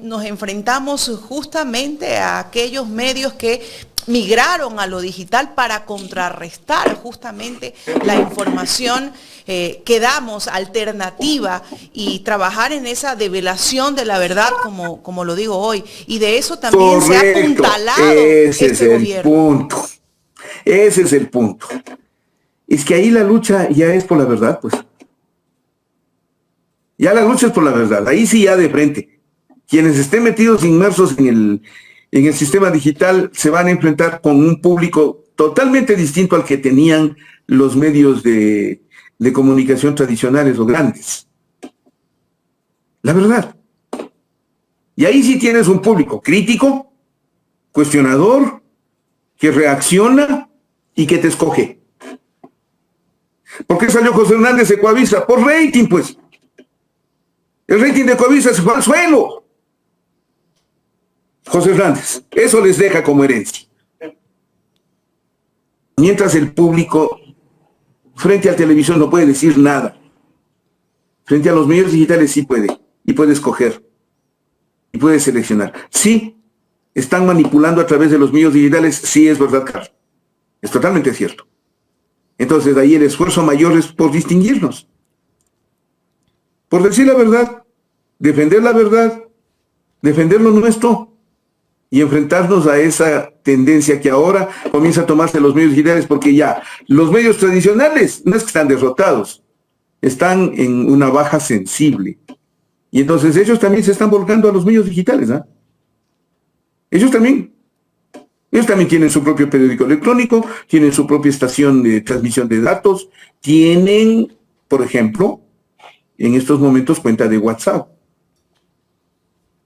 nos enfrentamos justamente a aquellos medios que migraron a lo digital para contrarrestar justamente la información que damos alternativa y trabajar en esa develación de la verdad, como lo digo hoy. Y de eso también se ha apuntalado este gobierno. Ese es el punto. Es que ahí la lucha ya es por la verdad, pues. Ya la lucha es por la verdad. Ahí sí ya de frente. Quienes estén metidos, inmersos en el sistema digital, se van a enfrentar con un público totalmente distinto al que tenían los medios de comunicación tradicionales o grandes. La verdad. Y ahí sí tienes un público crítico, cuestionador, que reacciona y que te escoge. ¿Por qué salió José Hernández de Coavisa? Por rating, pues. El rating de Coavisa se fue al suelo. José Hernández, eso les deja como herencia. Mientras el público frente a la televisión no puede decir nada. Frente a los medios digitales sí puede, y puede escoger, y puede seleccionar. Sí, están manipulando a través de los medios digitales, sí es verdad, Carlos. Es totalmente cierto. Entonces, de ahí el esfuerzo mayor es por distinguirnos. Por decir la verdad, defender lo nuestro, y enfrentarnos a esa tendencia que ahora comienza a tomarse los medios digitales, porque ya los medios tradicionales no es que están derrotados, están en una baja sensible. Y entonces ellos también se están volcando a los medios digitales, ¿ah? Ellos también tienen su propio periódico electrónico, tienen su propia estación de transmisión de datos, tienen, por ejemplo, en estos momentos cuenta de WhatsApp,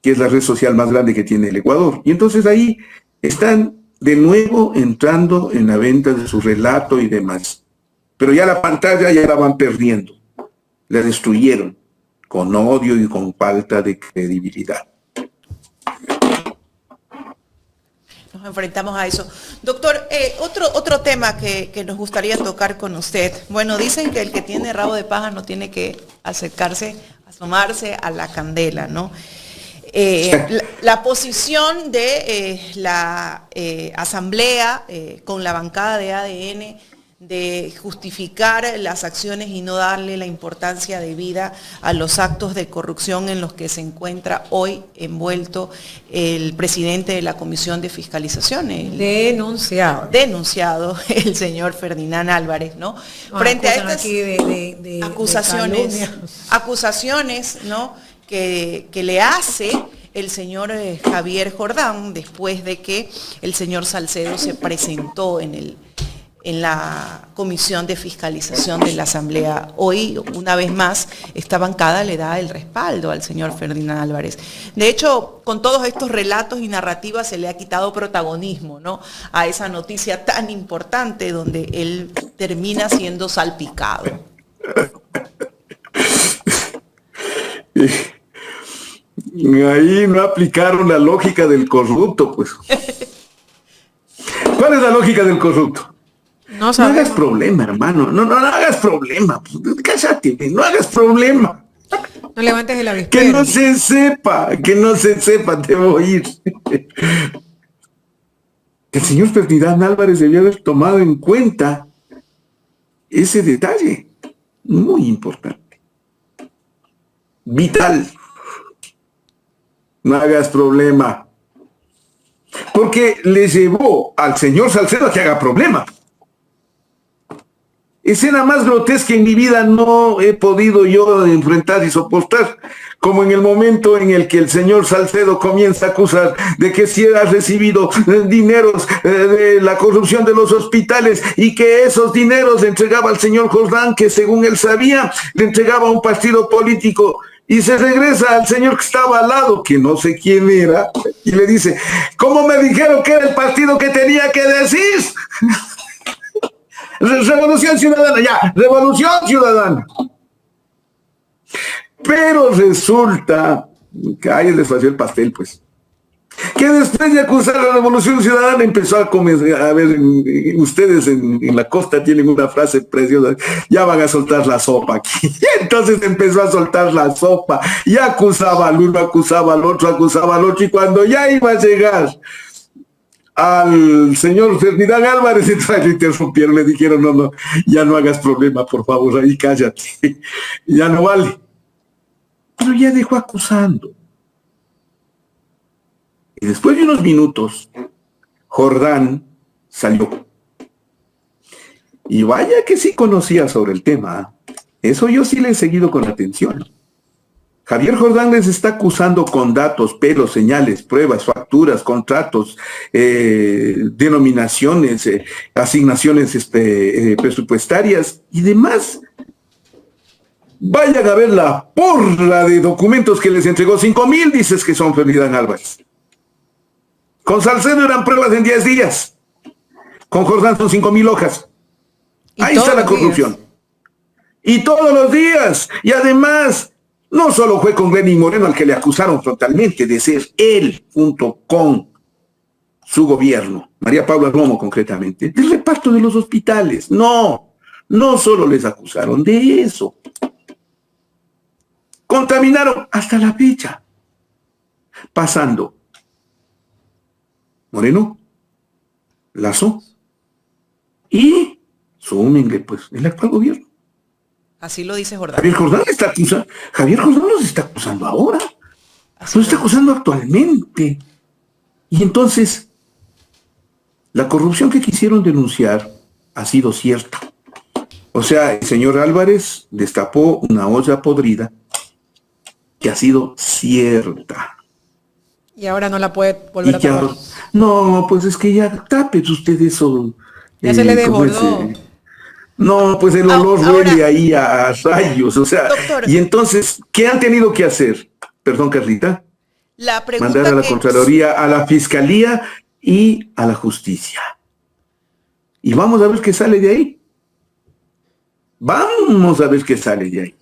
que es la red social más grande que tiene el Ecuador. Y entonces ahí están de nuevo entrando en la venta de su relato y demás. Pero ya la pantalla ya la van perdiendo. La destruyeron con odio y con falta de credibilidad. Nos enfrentamos a eso. Doctor, otro tema que nos gustaría tocar con usted. Bueno, dicen que el que tiene rabo de paja no tiene que asomarse a la candela, ¿no? La posición de la Asamblea con la bancada de ADN de justificar las acciones y no darle la importancia debida a los actos de corrupción en los que se encuentra hoy envuelto el presidente de la Comisión de Fiscalización. Denunciado el señor Ferdinand Álvarez, ¿no? Frente a estas acusaciones, ¿no? Que le hace el señor Javier Jordán después de que el señor Salcedo se presentó en la Comisión de Fiscalización de la Asamblea. Hoy, una vez más, esta bancada le da el respaldo al señor Ferdinand Álvarez. De hecho, con todos estos relatos y narrativas se le ha quitado protagonismo, ¿no?, a esa noticia tan importante donde él termina siendo salpicado. Ahí no aplicaron la lógica del corrupto, pues. ¿Cuál es la lógica del corrupto? No hagas problema, hermano. No hagas problema. Cállate, no hagas problema. No levantes el avispero. Que no se sepa, te voy a ir. El señor Ferdinand Álvarez debió haber tomado en cuenta ese detalle. Muy importante. Vital. No hagas problema. Porque le llevó al señor Salcedo a que haga problema. Escena más grotesca en mi vida no he podido yo enfrentar y soportar, como en el momento en el que el señor Salcedo comienza a acusar de que si ha recibido dineros de la corrupción de los hospitales y que esos dineros le entregaba al señor Jordán, que según él sabía, le entregaba a un partido político Y se regresa al señor que estaba al lado, que no sé quién era, y le dice, ¿cómo me dijeron que era el partido que tenía que decir? Revolución Ciudadana, ya, Revolución Ciudadana. Pero resulta que ahí les falló el pastel, pues. Que después de acusar a la Revolución Ciudadana empezó a comenzar, a ver, ustedes en la costa tienen una frase preciosa, ya van a soltar la sopa aquí. Y entonces empezó a soltar la sopa y acusaba al uno, acusaba al otro, y cuando ya iba a llegar al señor Ferdinand Álvarez, entonces le interrumpieron, le dijeron, no, ya no hagas problema, por favor, ahí cállate, ya no vale. Pero ya dejó acusando. Y después de unos minutos, Jordán salió. Y vaya que sí conocía sobre el tema. Eso yo sí le he seguido con atención. Javier Jordán les está acusando con datos, pelos, señales, pruebas, facturas, contratos, denominaciones, asignaciones presupuestarias y demás. Vayan a ver la porra de documentos que les entregó. 5,000 dices que son Ferdinand Álvarez. Con Salcedo eran pruebas en 10 días. Con Jordán son 5,000 hojas. Ahí está la corrupción. Y todos los días. Y además, no solo fue con Lenín Moreno al que le acusaron frontalmente de ser él, junto con su gobierno, María Paula Romo concretamente, del reparto de los hospitales. No solo les acusaron de eso. Contaminaron hasta la fecha. Pasando Moreno, Lazo y súmenle pues el actual gobierno. Así lo dice Jordán. Javier Jordán los está acusando ahora. Los está acusando actualmente. Y entonces, la corrupción que quisieron denunciar ha sido cierta. O sea, el señor Álvarez destapó una olla podrida que ha sido cierta. Y ahora no la puede volver a tapar. No, pues es que ya tapes usted eso. Ya se le desbordó. No, pues el olor huele ahí a rayos, o sea. Doctor, y entonces, ¿qué han tenido que hacer? Perdón, Carlita. La pregunta mandar a la Contraloría, a la Fiscalía y a la Justicia. Y vamos a ver qué sale de ahí. Vamos a ver qué sale de ahí.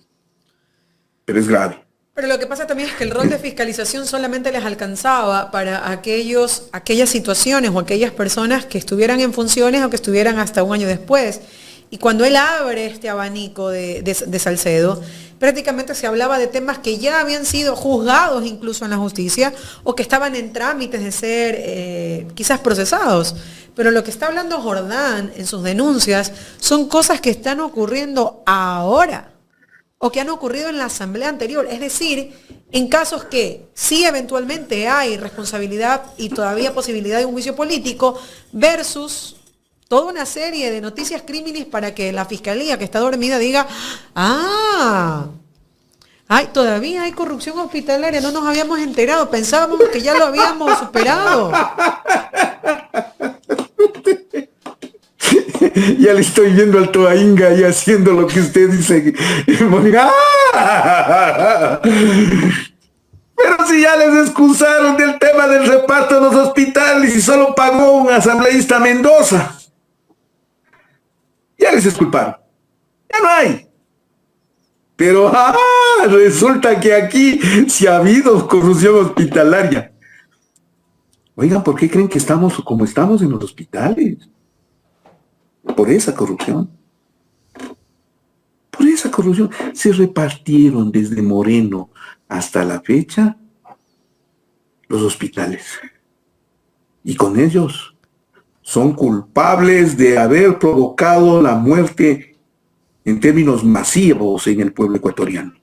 Pero es grave. Pero lo que pasa también es que el rol de fiscalización solamente les alcanzaba para aquellas situaciones o aquellas personas que estuvieran en funciones o que estuvieran hasta un año después. Y cuando él abre este abanico de Salcedo, prácticamente se hablaba de temas que ya habían sido juzgados incluso en la justicia o que estaban en trámites de ser quizás procesados. Pero lo que está hablando Jordán en sus denuncias son cosas que están ocurriendo ahora o que han ocurrido en la asamblea anterior. Es decir, en casos que sí eventualmente hay responsabilidad y todavía posibilidad de un juicio político versus toda una serie de noticias crímenes para que la fiscalía que está dormida diga, todavía hay corrupción hospitalaria, no nos habíamos enterado, pensábamos que ya lo habíamos superado. Ya le estoy viendo al Toainga ahí haciendo lo que usted dice. Pero si ya les excusaron del tema del reparto de los hospitales y solo pagó un asambleísta Mendoza. Ya les exculparon. Ya no hay. Pero resulta que aquí sí ha habido corrupción hospitalaria. Oigan, ¿por qué creen que estamos como estamos en los hospitales? Por esa corrupción. Por esa corrupción. Se repartieron desde Moreno hasta la fecha los hospitales. Y con ellos son culpables de haber provocado la muerte en términos masivos en el pueblo ecuatoriano.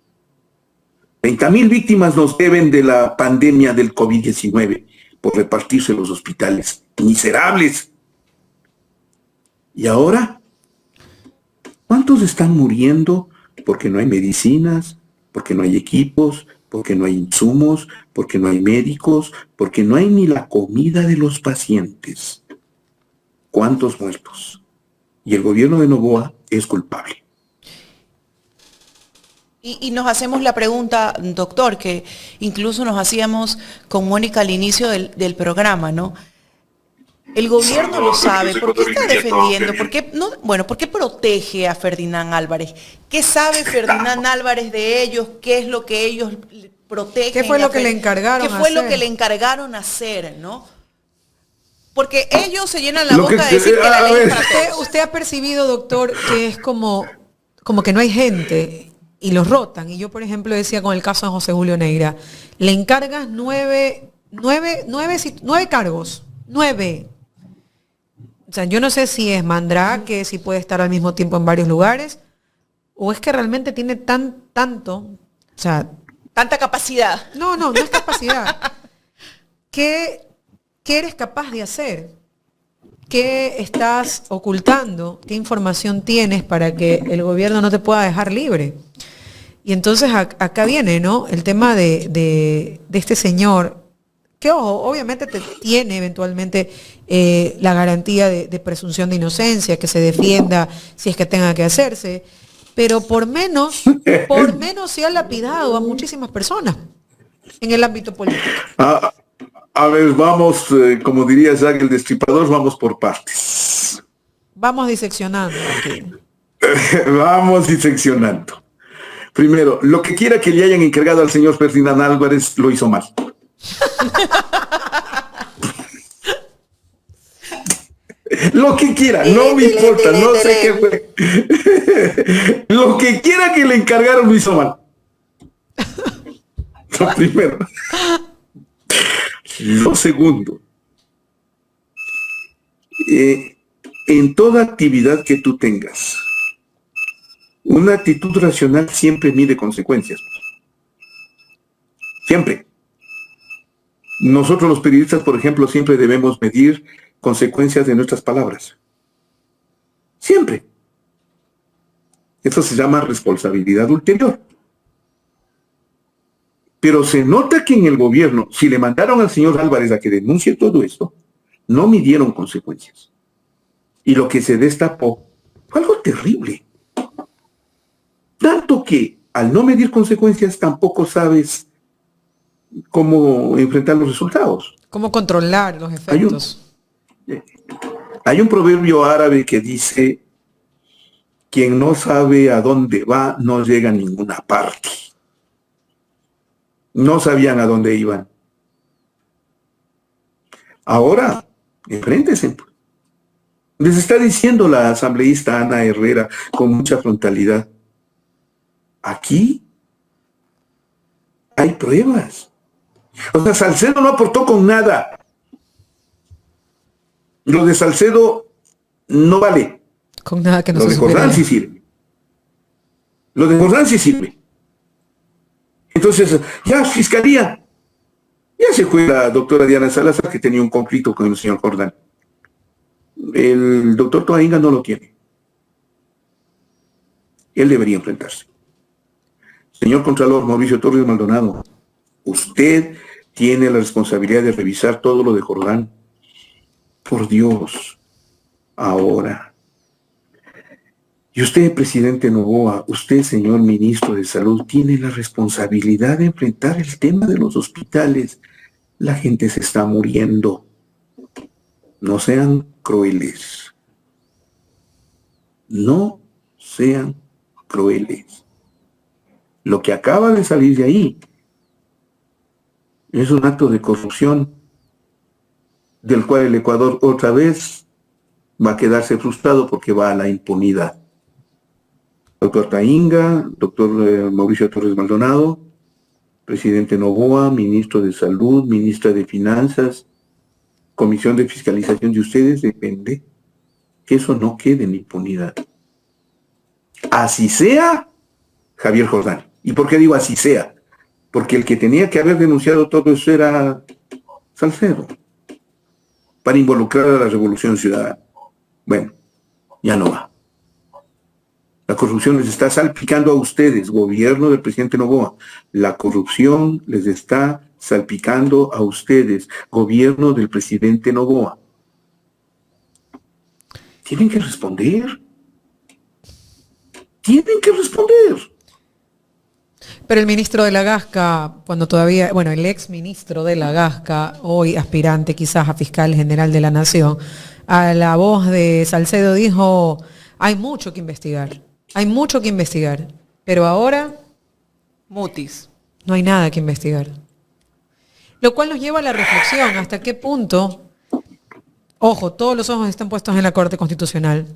30,000 víctimas nos deben de la pandemia del COVID-19 por repartirse los hospitales. Miserables. ¿Y ahora? ¿Cuántos están muriendo porque no hay medicinas, porque no hay equipos, porque no hay insumos, porque no hay médicos, porque no hay ni la comida de los pacientes? ¿Cuántos muertos? Y el gobierno de Noboa es culpable. Y nos hacemos la pregunta, doctor, que incluso nos hacíamos con Mónica al inicio del programa, ¿no? El gobierno lo sabe. ¿Por qué está defendiendo? ¿Por qué, no, bueno, ¿por qué protege a Ferdinand Álvarez? ¿Qué sabe Ferdinand Álvarez de ellos? ¿Qué es lo que ellos protegen? ¿Qué fue lo que le encargaron ¿Qué fue lo que le encargaron hacer, no? Porque ellos se llenan la boca de decir que la ley es para todos. Usted ha percibido, doctor, que es como que no hay gente y los rotan. Y yo, por ejemplo, decía con el caso de José Julio Neira, le encargas nueve cargos. 9. O sea, yo no sé si es mandrake, si puede estar al mismo tiempo en varios lugares, o es que realmente tiene tanto, o sea... Tanta capacidad. No es capacidad. ¿Qué eres capaz de hacer? ¿Qué estás ocultando? ¿Qué información tienes para que el gobierno no te pueda dejar libre? Y entonces acá viene, ¿no? El tema de este señor, que ojo, obviamente tiene eventualmente la garantía de presunción de inocencia, que se defienda si es que tenga que hacerse, pero por menos se ha lapidado a muchísimas personas en el ámbito político. A ver, vamos, como diría Jack el Destripador, vamos por partes. Vamos diseccionando aquí. Vamos diseccionando. Primero, lo que quiera que le hayan encargado al señor Ferdinand Álvarez, lo hizo mal. Lo que quiera, no me importa, no sé qué fue. Lo que quiera que le encargaron, lo hizo mal. Lo primero. Lo segundo. En toda actividad que tú tengas, una actitud racional siempre mide consecuencias. Siempre. Nosotros los periodistas, por ejemplo, siempre debemos medir consecuencias de nuestras palabras. Siempre. Eso se llama responsabilidad ulterior. Pero se nota que en el gobierno, si le mandaron al señor Álvarez a que denuncie todo esto, no midieron consecuencias. Y lo que se destapó fue algo terrible. Tanto que al no medir consecuencias tampoco sabes cómo enfrentar los resultados. ¿Cómo controlar los efectos? Hay un proverbio árabe que dice, quien no sabe a dónde va, no llega a ninguna parte. No sabían a dónde iban. Ahora, enfréntense. Les está diciendo la asambleísta Ana Herrera con mucha frontalidad. Aquí hay pruebas. O sea, Salcedo no aportó con nada. Lo de Salcedo no vale. Con nada que no se se supiera. Lo de Jordán sí sirve. Lo de Jordán sí sirve. Entonces, ya, fiscalía. Ya se fue la doctora Diana Salazar, que tenía un conflicto con el señor Jordán. El doctor Toainga no lo tiene. Él debería enfrentarse. Señor Contralor Mauricio Torres Maldonado, usted tiene la responsabilidad de revisar todo lo de Jordán. Por Dios, ahora. Y usted, presidente Noboa, usted, señor ministro de Salud, tiene la responsabilidad de enfrentar el tema de los hospitales. La gente se está muriendo. No sean crueles. No sean crueles. Lo que acaba de salir de ahí es un acto de corrupción del cual el Ecuador otra vez va a quedarse frustrado porque va a la impunidad. Doctor Tainga, doctor Mauricio Torres Maldonado, presidente Noboa, ministro de Salud, ministra de Finanzas, comisión de fiscalización de ustedes, depende que eso no quede en impunidad. Así sea Javier Jordán. ¿Y por qué digo así sea? Porque el que tenía que haber denunciado todo eso era Salcedo, para involucrar a la Revolución Ciudadana. Bueno, ya no va. La corrupción les está salpicando a ustedes, gobierno del presidente Noboa. La corrupción les está salpicando a ustedes, gobierno del presidente Noboa. Tienen que responder. Tienen que responder. Pero el ministro de la Gasca, cuando todavía, bueno, el ex ministro de la Gasca, hoy aspirante quizás a fiscal general de la Nación, a la voz de Salcedo dijo, hay mucho que investigar, pero ahora Mutis. no hay nada que investigar. Lo cual nos lleva a la reflexión, hasta qué punto, ojo, todos los ojos están puestos en la Corte Constitucional.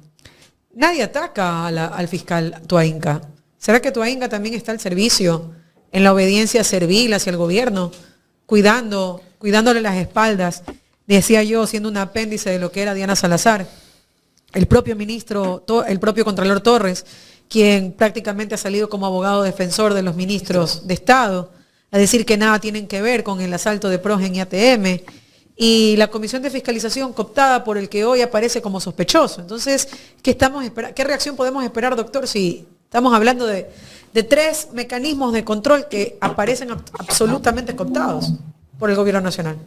Nadie ataca al fiscal Toainga. ¿Será que Toainga también está al servicio, en la obediencia servil hacia el gobierno, cuidándole las espaldas? Decía yo, siendo un apéndice de lo que era Diana Salazar, el propio Contralor Torres, quien prácticamente ha salido como abogado defensor de los ministros de Estado, a decir que nada tienen que ver con el asalto de Progen y ATM, y la Comisión de Fiscalización cooptada por el que hoy aparece como sospechoso. Entonces, ¿qué reacción podemos esperar, doctor, si estamos hablando de 3 mecanismos de control que aparecen absolutamente cooptados por el gobierno nacional?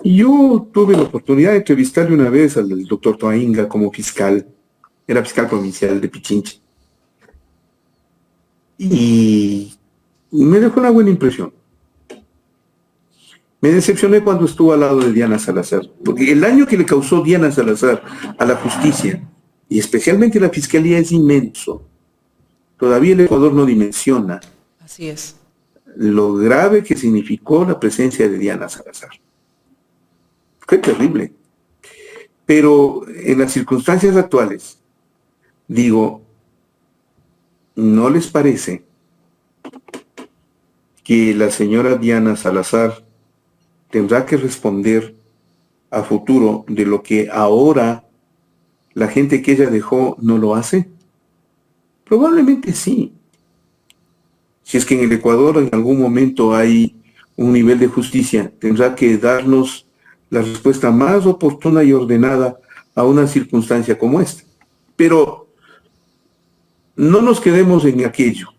Yo tuve la oportunidad de entrevistarle una vez al doctor Toainga como fiscal, era fiscal provincial de Pichincha, y me dejó una buena impresión. Me decepcioné cuando estuvo al lado de Diana Salazar, porque el daño que le causó Diana Salazar a la justicia, y especialmente a la fiscalía, es inmenso. Todavía el Ecuador no dimensiona. Así es. Lo grave que significó la presencia de Diana Salazar. Fue terrible. Pero en las circunstancias actuales, digo, ¿no les parece que la señora Diana Salazar tendrá que responder a futuro de lo que ahora la gente que ella dejó no lo hace? Probablemente sí. Si es que en el Ecuador en algún momento hay un nivel de justicia, tendrá que darnos la respuesta más oportuna y ordenada a una circunstancia como esta. Pero no nos quedemos en aquello.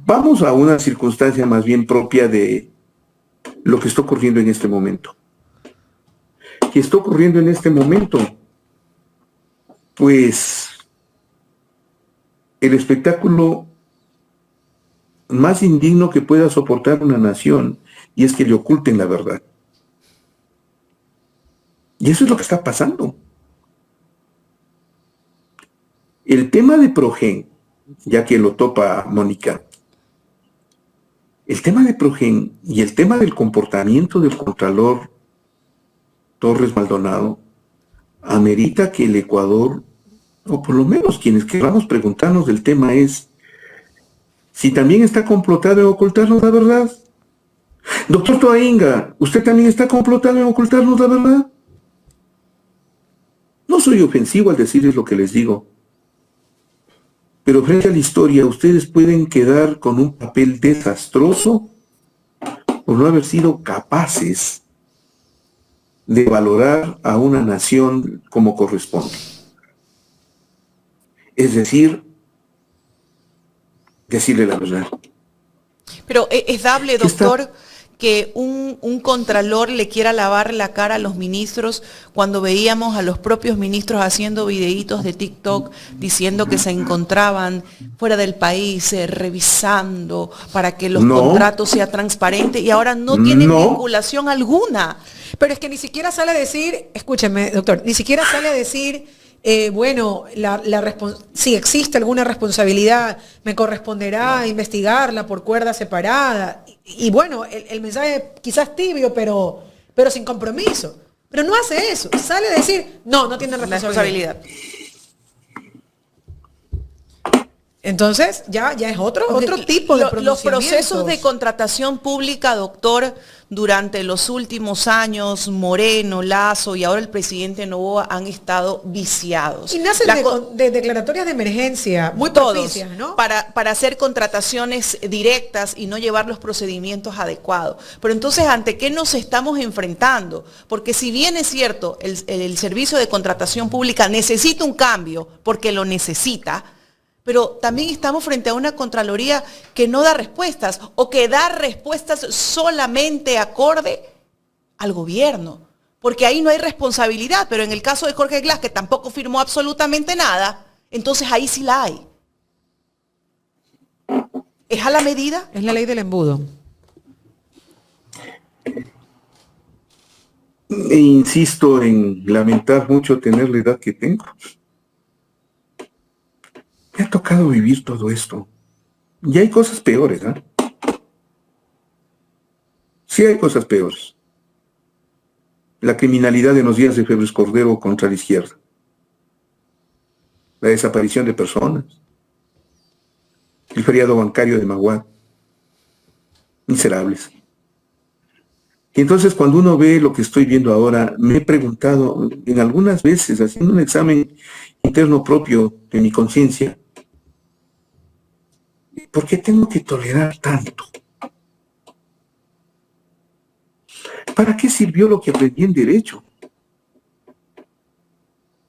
Vamos a una circunstancia más bien propia de lo que está ocurriendo en este momento. ¿Qué está ocurriendo en este momento? Pues el espectáculo más indigno que pueda soportar una nación, y es que le oculten la verdad. Y eso es lo que está pasando. El tema de Progen, ya que lo topa Mónica, el tema de Progen y el tema del comportamiento del Contralor Torres Maldonado amerita que el Ecuador, o por lo menos quienes queramos preguntarnos del tema, es si también está complotado en ocultarnos la verdad. Doctor Toainga, ¿usted también está complotado en ocultarnos la verdad? No soy ofensivo al decirles lo que les digo, pero frente a la historia ustedes pueden quedar con un papel desastroso por no haber sido capaces de valorar a una nación como corresponde. Es decir, decirle la verdad. Pero es dable, doctor, que un contralor le quiera lavar la cara a los ministros cuando veíamos a los propios ministros haciendo videitos de TikTok diciendo que se encontraban fuera del país, revisando para que los contratos sean transparentes, y ahora no tienen vinculación alguna. Pero es que ni siquiera sale a decir, escúcheme, doctor, ni siquiera sale a decir, bueno, si existe alguna responsabilidad, me corresponderá investigarla por cuerda separada. Y bueno, el mensaje quizás tibio, pero sin compromiso. Pero no hace eso. Sale a decir, no tiene responsabilidad. Entonces, ya es otro tipo de pronunciamientos. Los procesos de contratación pública, doctor, durante los últimos años, Moreno, Lazo y ahora el presidente Noboa han estado viciados. Y nacen de declaratorias de emergencia, muy propicias, ¿no? Para hacer contrataciones directas y no llevar los procedimientos adecuados. Pero entonces, ¿ante qué nos estamos enfrentando? Porque si bien es cierto, el servicio de contratación pública necesita un cambio, porque lo necesita, pero también estamos frente a una Contraloría que no da respuestas o que da respuestas solamente acorde al gobierno. porque ahí no hay responsabilidad, pero en el caso de Jorge Glass, que tampoco firmó absolutamente nada, entonces ahí sí la hay. ¿Es a la medida? Es la ley del embudo. E insisto en lamentar mucho tener la edad que tengo. Me ha tocado vivir todo esto. Y hay cosas peores, ¿eh? Sí hay cosas peores. La criminalidad en los días de Febres Cordero contra la izquierda. La desaparición de personas. El feriado bancario de Maguad. Miserables. Y entonces cuando uno ve lo que estoy viendo ahora, me he preguntado en algunas veces, haciendo un examen interno propio de mi conciencia, ¿por qué tengo que tolerar tanto? ¿Para qué sirvió lo que aprendí en Derecho?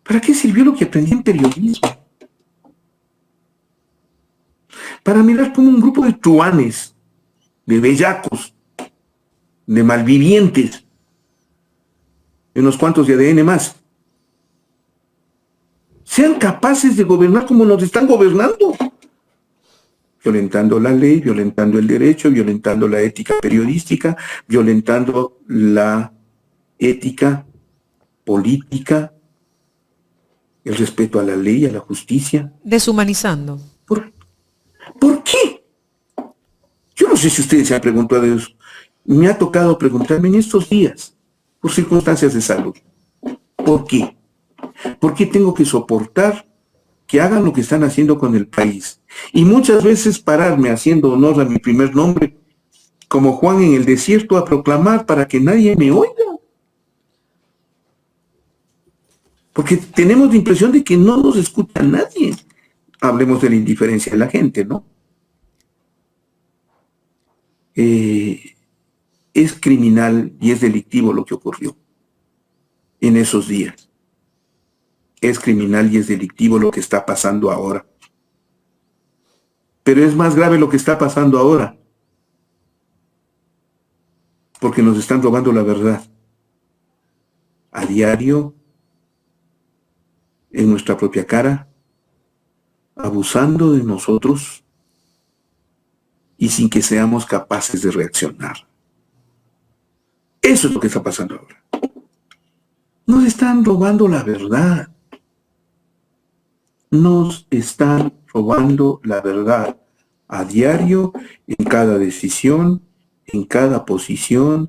¿Para qué sirvió lo que aprendí en Periodismo? Para mirar como un grupo de truanes, de bellacos, de malvivientes, y unos cuantos de ADN más, sean capaces de gobernar como nos están gobernando, violentando la ley, violentando el derecho, violentando la ética periodística, violentando la ética política, el respeto a la ley, a la justicia. Deshumanizando. ¿Por qué? Yo no sé si ustedes se han preguntado eso. Me ha tocado preguntarme en estos días, por circunstancias de salud. ¿Por qué? ¿Por qué tengo que soportar que hagan lo que están haciendo con el país? Y muchas veces pararme haciendo honor a mi primer nombre, como Juan en el desierto, a proclamar para que nadie me oiga. Porque tenemos la impresión de que no nos escucha nadie. Hablemos de la indiferencia de la gente, ¿no? Es criminal y es delictivo lo que ocurrió en esos días. Es criminal y es delictivo lo que está pasando ahora. Pero es más grave lo que está pasando ahora, porque nos están robando la verdad. A diario, en nuestra propia cara, abusando de nosotros y sin que seamos capaces de reaccionar. Eso es lo que está pasando ahora. Nos están robando la verdad. Nos están robando la verdad a diario, en cada decisión, en cada posición,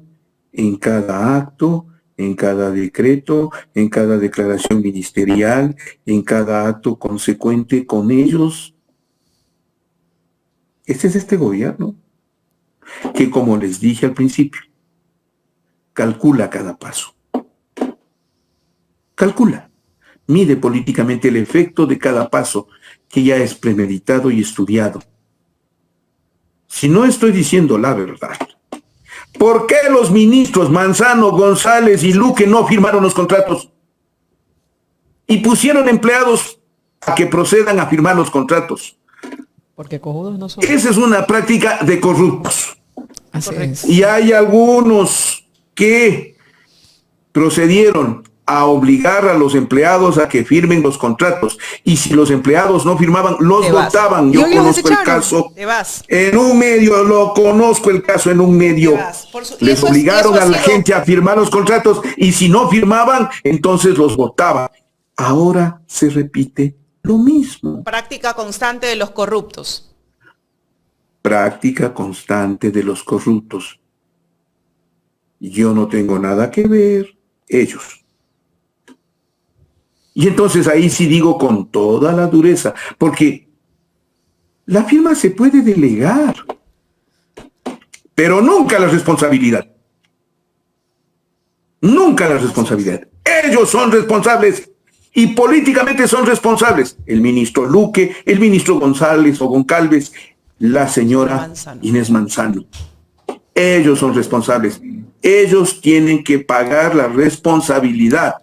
en cada acto, en cada decreto, en cada declaración ministerial, en cada acto consecuente con ellos. Este es este gobierno, que como les dije al principio, calcula cada paso. Calcula, mide políticamente el efecto de cada paso que ya es premeditado y estudiado. Si no estoy diciendo la verdad, ¿por qué los ministros Manzano, González y Luque no firmaron los contratos? Y pusieron empleados a que procedan a firmar los contratos. Porque cojudos no son. Esa es una práctica de corruptos. Así es. Y hay algunos que procedieron a obligar a los empleados a que firmen los contratos. Y si los empleados no firmaban, los votaban. Yo conozco el caso en un medio, lo conozco el caso en un medio. Les obligaron a la gente a firmar los contratos y si no firmaban, entonces los votaban. Ahora se repite lo mismo. Práctica constante de los corruptos. Práctica constante de los corruptos. Yo no tengo nada que ver, ellos. Y entonces ahí sí digo con toda la dureza, porque la firma se puede delegar, pero nunca la responsabilidad. Nunca la responsabilidad. Ellos son responsables y políticamente son responsables. El ministro Luque, el ministro González o Goncalves, la señora Inés Manzano. Ellos son responsables. Ellos tienen que pagar la responsabilidad,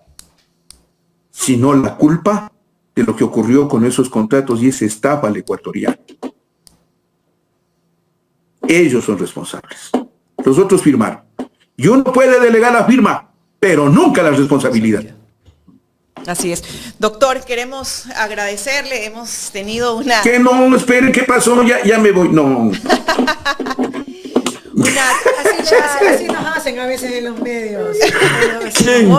si no la culpa de lo que ocurrió con esos contratos y esa estafa al ecuatoriano. Ellos son responsables. Los otros firmaron. Y uno puede delegar la firma, pero nunca la responsabilidad. Así es. Doctor, queremos agradecerle, hemos tenido una... Que no, esperen, ¿qué pasó? Ya me voy. No. Así nos hacen a veces en los medios. ¿Quién?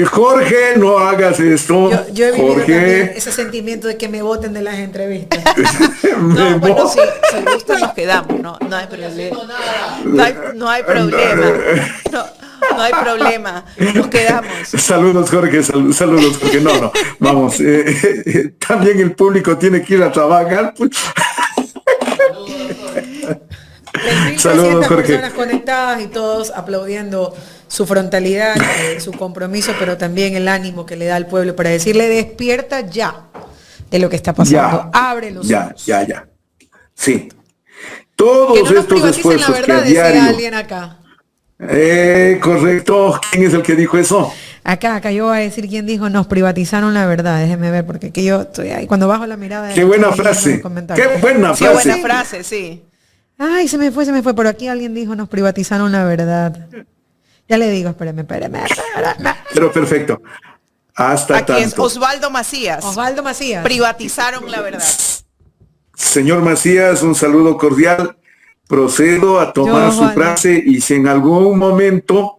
Jorge, no hagas esto. Yo he vivido Jorge. también ese sentimiento de que me voten de las entrevistas. No, bueno, si gustan nos quedamos, no hay problema. No hay problema. No hay problema, nos quedamos. Saludos, Jorge, saludos, Jorge. No, vamos, también el público tiene que ir a trabajar. Pues. Saludos, Jorge. Personas conectadas y todos aplaudiendo su frontalidad, su compromiso, pero también el ánimo que le da al pueblo para decirle despierta ya de lo que está pasando. Abre los ojos. Ya. Sí. Todos que no nos estos esfuerzos la verdad, que a diario. decía alguien acá. Correcto. ¿Quién es el que dijo eso? Acá yo voy a decir quién dijo nos privatizaron la verdad. Déjeme ver, porque que yo estoy ahí. Cuando bajo la mirada. Qué buena frase. Qué buena frase, sí. Ay, se me fue. Pero aquí alguien dijo nos privatizaron la verdad. Ya le digo, espérame. Pero perfecto. Hasta aquí tanto. Es Osvaldo Macías. Privatizaron la verdad. Señor Macías, un saludo cordial. Procedo a tomar su frase y si en algún momento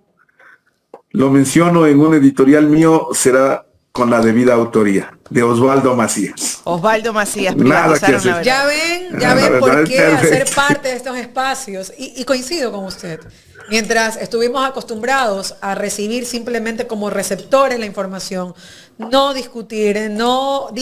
lo menciono en un editorial mío, será con la debida autoría de Osvaldo Macías. Osvaldo Macías, nada que hacer. Ya ven por qué hacer parte de estos espacios. Y coincido con usted. Mientras estuvimos acostumbrados a recibir simplemente como receptores la información, no discutir, no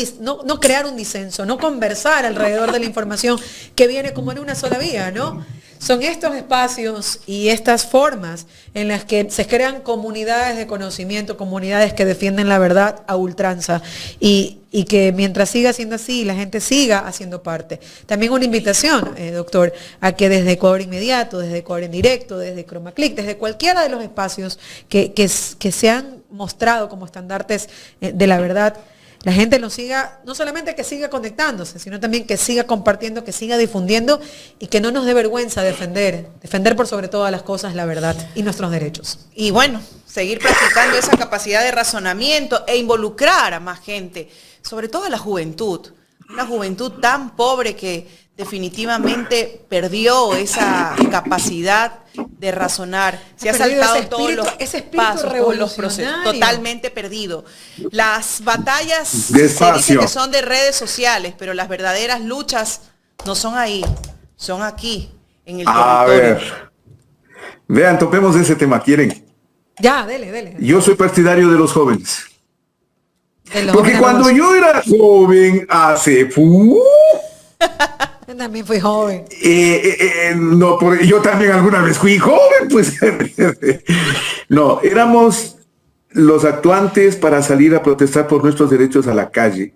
crear un disenso, no conversar alrededor de la información que viene como en una sola vía, ¿no? Son estos espacios y estas formas en las que se crean comunidades de conocimiento, comunidades que defienden la verdad a ultranza y que mientras siga siendo así, la gente siga haciendo parte. También una invitación, doctor, a que desde Ecuador Inmediato, desde Ecuador en Directo, desde ChromaClick, desde cualquiera de los espacios que se han mostrado como estandartes de la verdad, la gente lo siga, no solamente que siga conectándose, sino también que siga compartiendo, que siga difundiendo y que no nos dé vergüenza defender por sobre todas las cosas la verdad y nuestros derechos. Y bueno, seguir practicando esa capacidad de razonamiento e involucrar a más gente, sobre todo a la juventud, una juventud tan pobre que definitivamente perdió esa capacidad de razonar. Se ha saltado todos los pasos, todos los procesos, totalmente perdido. Las batallas se dicen que son de redes sociales, pero las verdaderas luchas no son ahí, son aquí, en el territorio. A ver, vean, topemos ese tema, ¿quieren? Ya, dele. Yo soy partidario de los jóvenes. Porque cuando yo era joven, yo también fui joven. Yo también alguna vez fui joven, pues. No, éramos los actuantes para salir a protestar por nuestros derechos a la calle,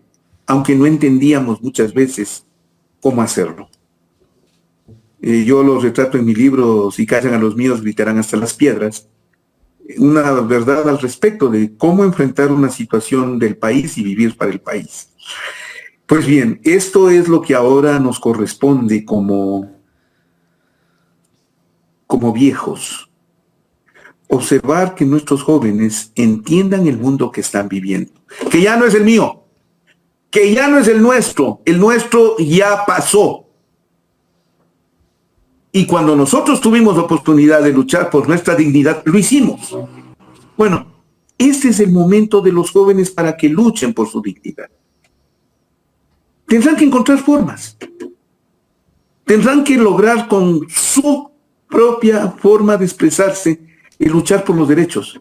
aunque no entendíamos muchas veces cómo hacerlo. Yo los retrato en mi libro, si callan a los míos, gritarán hasta las piedras. Una verdad al respecto de cómo enfrentar una situación del país y vivir para el país. Pues bien, esto es lo que ahora nos corresponde como viejos. Observar que nuestros jóvenes entiendan el mundo que están viviendo. Que ya no es el mío, que ya no es el nuestro ya pasó. Y cuando nosotros tuvimos la oportunidad de luchar por nuestra dignidad, lo hicimos. Bueno, este es el momento de los jóvenes para que luchen por su dignidad. Tendrán que encontrar formas. Tendrán que lograr con su propia forma de expresarse y luchar por los derechos.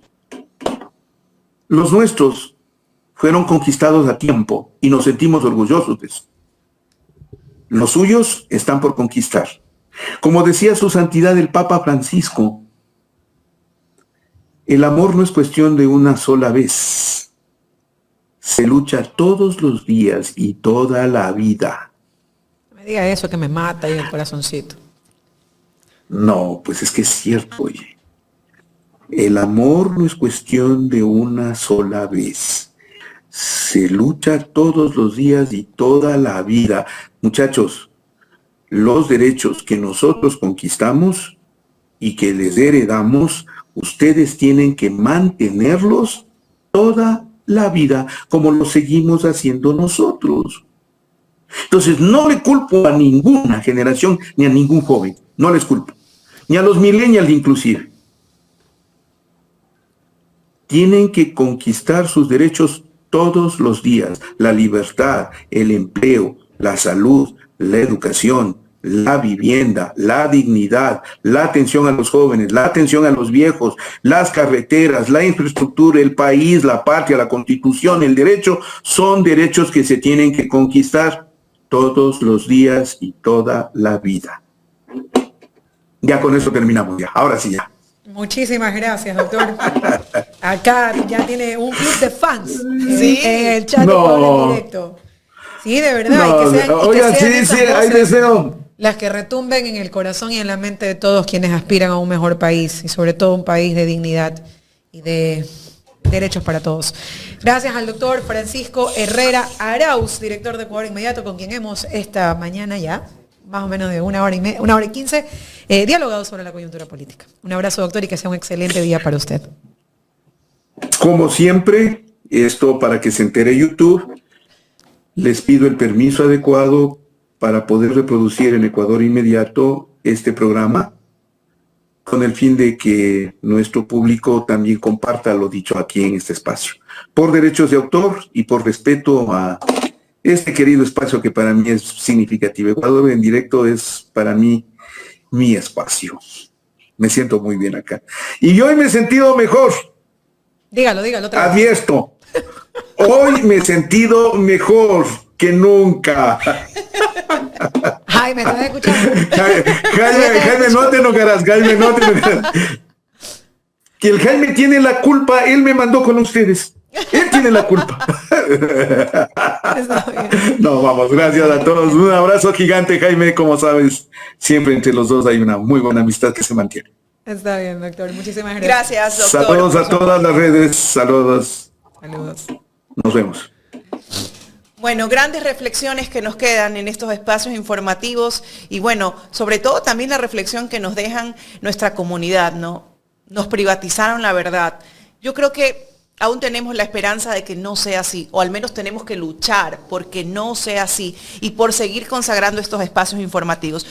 Los nuestros fueron conquistados a tiempo y nos sentimos orgullosos de eso. Los suyos están por conquistar. Como decía su santidad el Papa Francisco, el amor no es cuestión de una sola vez. Se lucha todos los días y toda la vida. No me diga eso que me mata ahí el corazoncito. No, pues es que es cierto, oye. El amor no es cuestión de una sola vez. Se lucha todos los días y toda la vida. Muchachos, los derechos que nosotros conquistamos y que les heredamos ustedes tienen que mantenerlos toda la vida, como lo seguimos haciendo nosotros. Entonces, no le culpo a ninguna generación ni a ningún joven, no les culpo, ni a los millennials inclusive. Tienen que conquistar sus derechos todos los días, la libertad, el empleo, la salud, la educación, la vivienda, la dignidad, la atención a los jóvenes, la atención a los viejos, las carreteras, la infraestructura, el país, la patria, la constitución, el derecho, son derechos que se tienen que conquistar todos los días y toda la vida. Ya con eso terminamos ya, ahora sí ya. Muchísimas gracias, doctor. Acá ya tiene un club de fans Sí. en el chat de Poder en Directo. Sí, de verdad. No, y que sean, oiga, sí, hay deseo. Las que retumben en el corazón y en la mente de todos quienes aspiran a un mejor país y sobre todo un país de dignidad y de derechos para todos. Gracias al doctor Francisco Herrera Arauz, director de Ecuador Inmediato, con quien hemos esta mañana ya, más o menos de 1 hora y 15, dialogado sobre la coyuntura política. Un abrazo, doctor, y que sea un excelente día para usted. Como siempre, esto para que se entere YouTube, les pido el permiso adecuado para poder reproducir en Ecuador Inmediato este programa, con el fin de que nuestro público también comparta lo dicho aquí en este espacio. Por derechos de autor y por respeto a este querido espacio que para mí es significativo. Ecuador en Directo es para mí mi espacio. Me siento muy bien acá. Y hoy me he sentido mejor. Dígalo otra vez. Advierto. Hoy me he sentido mejor que nunca. Jaime, ¿me estás escuchando? Jaime, no te enojarás, Jaime, no te enojarás. Que el Jaime tiene la culpa, él me mandó con ustedes. Él tiene la culpa. No, vamos, gracias a todos. Un abrazo gigante, Jaime. Como sabes, siempre entre los dos hay una muy buena amistad que se mantiene. Está bien, doctor. Muchísimas gracias. Gracias, doctor. Saludos a todas las redes. Saludos. Saludos. Nos vemos. Bueno, grandes reflexiones que nos quedan en estos espacios informativos y bueno, sobre todo también la reflexión que nos dejan nuestra comunidad, ¿no? Nos privatizaron la verdad. Yo creo que aún tenemos la esperanza de que no sea así, o al menos tenemos que luchar porque no sea así y por seguir consagrando estos espacios informativos.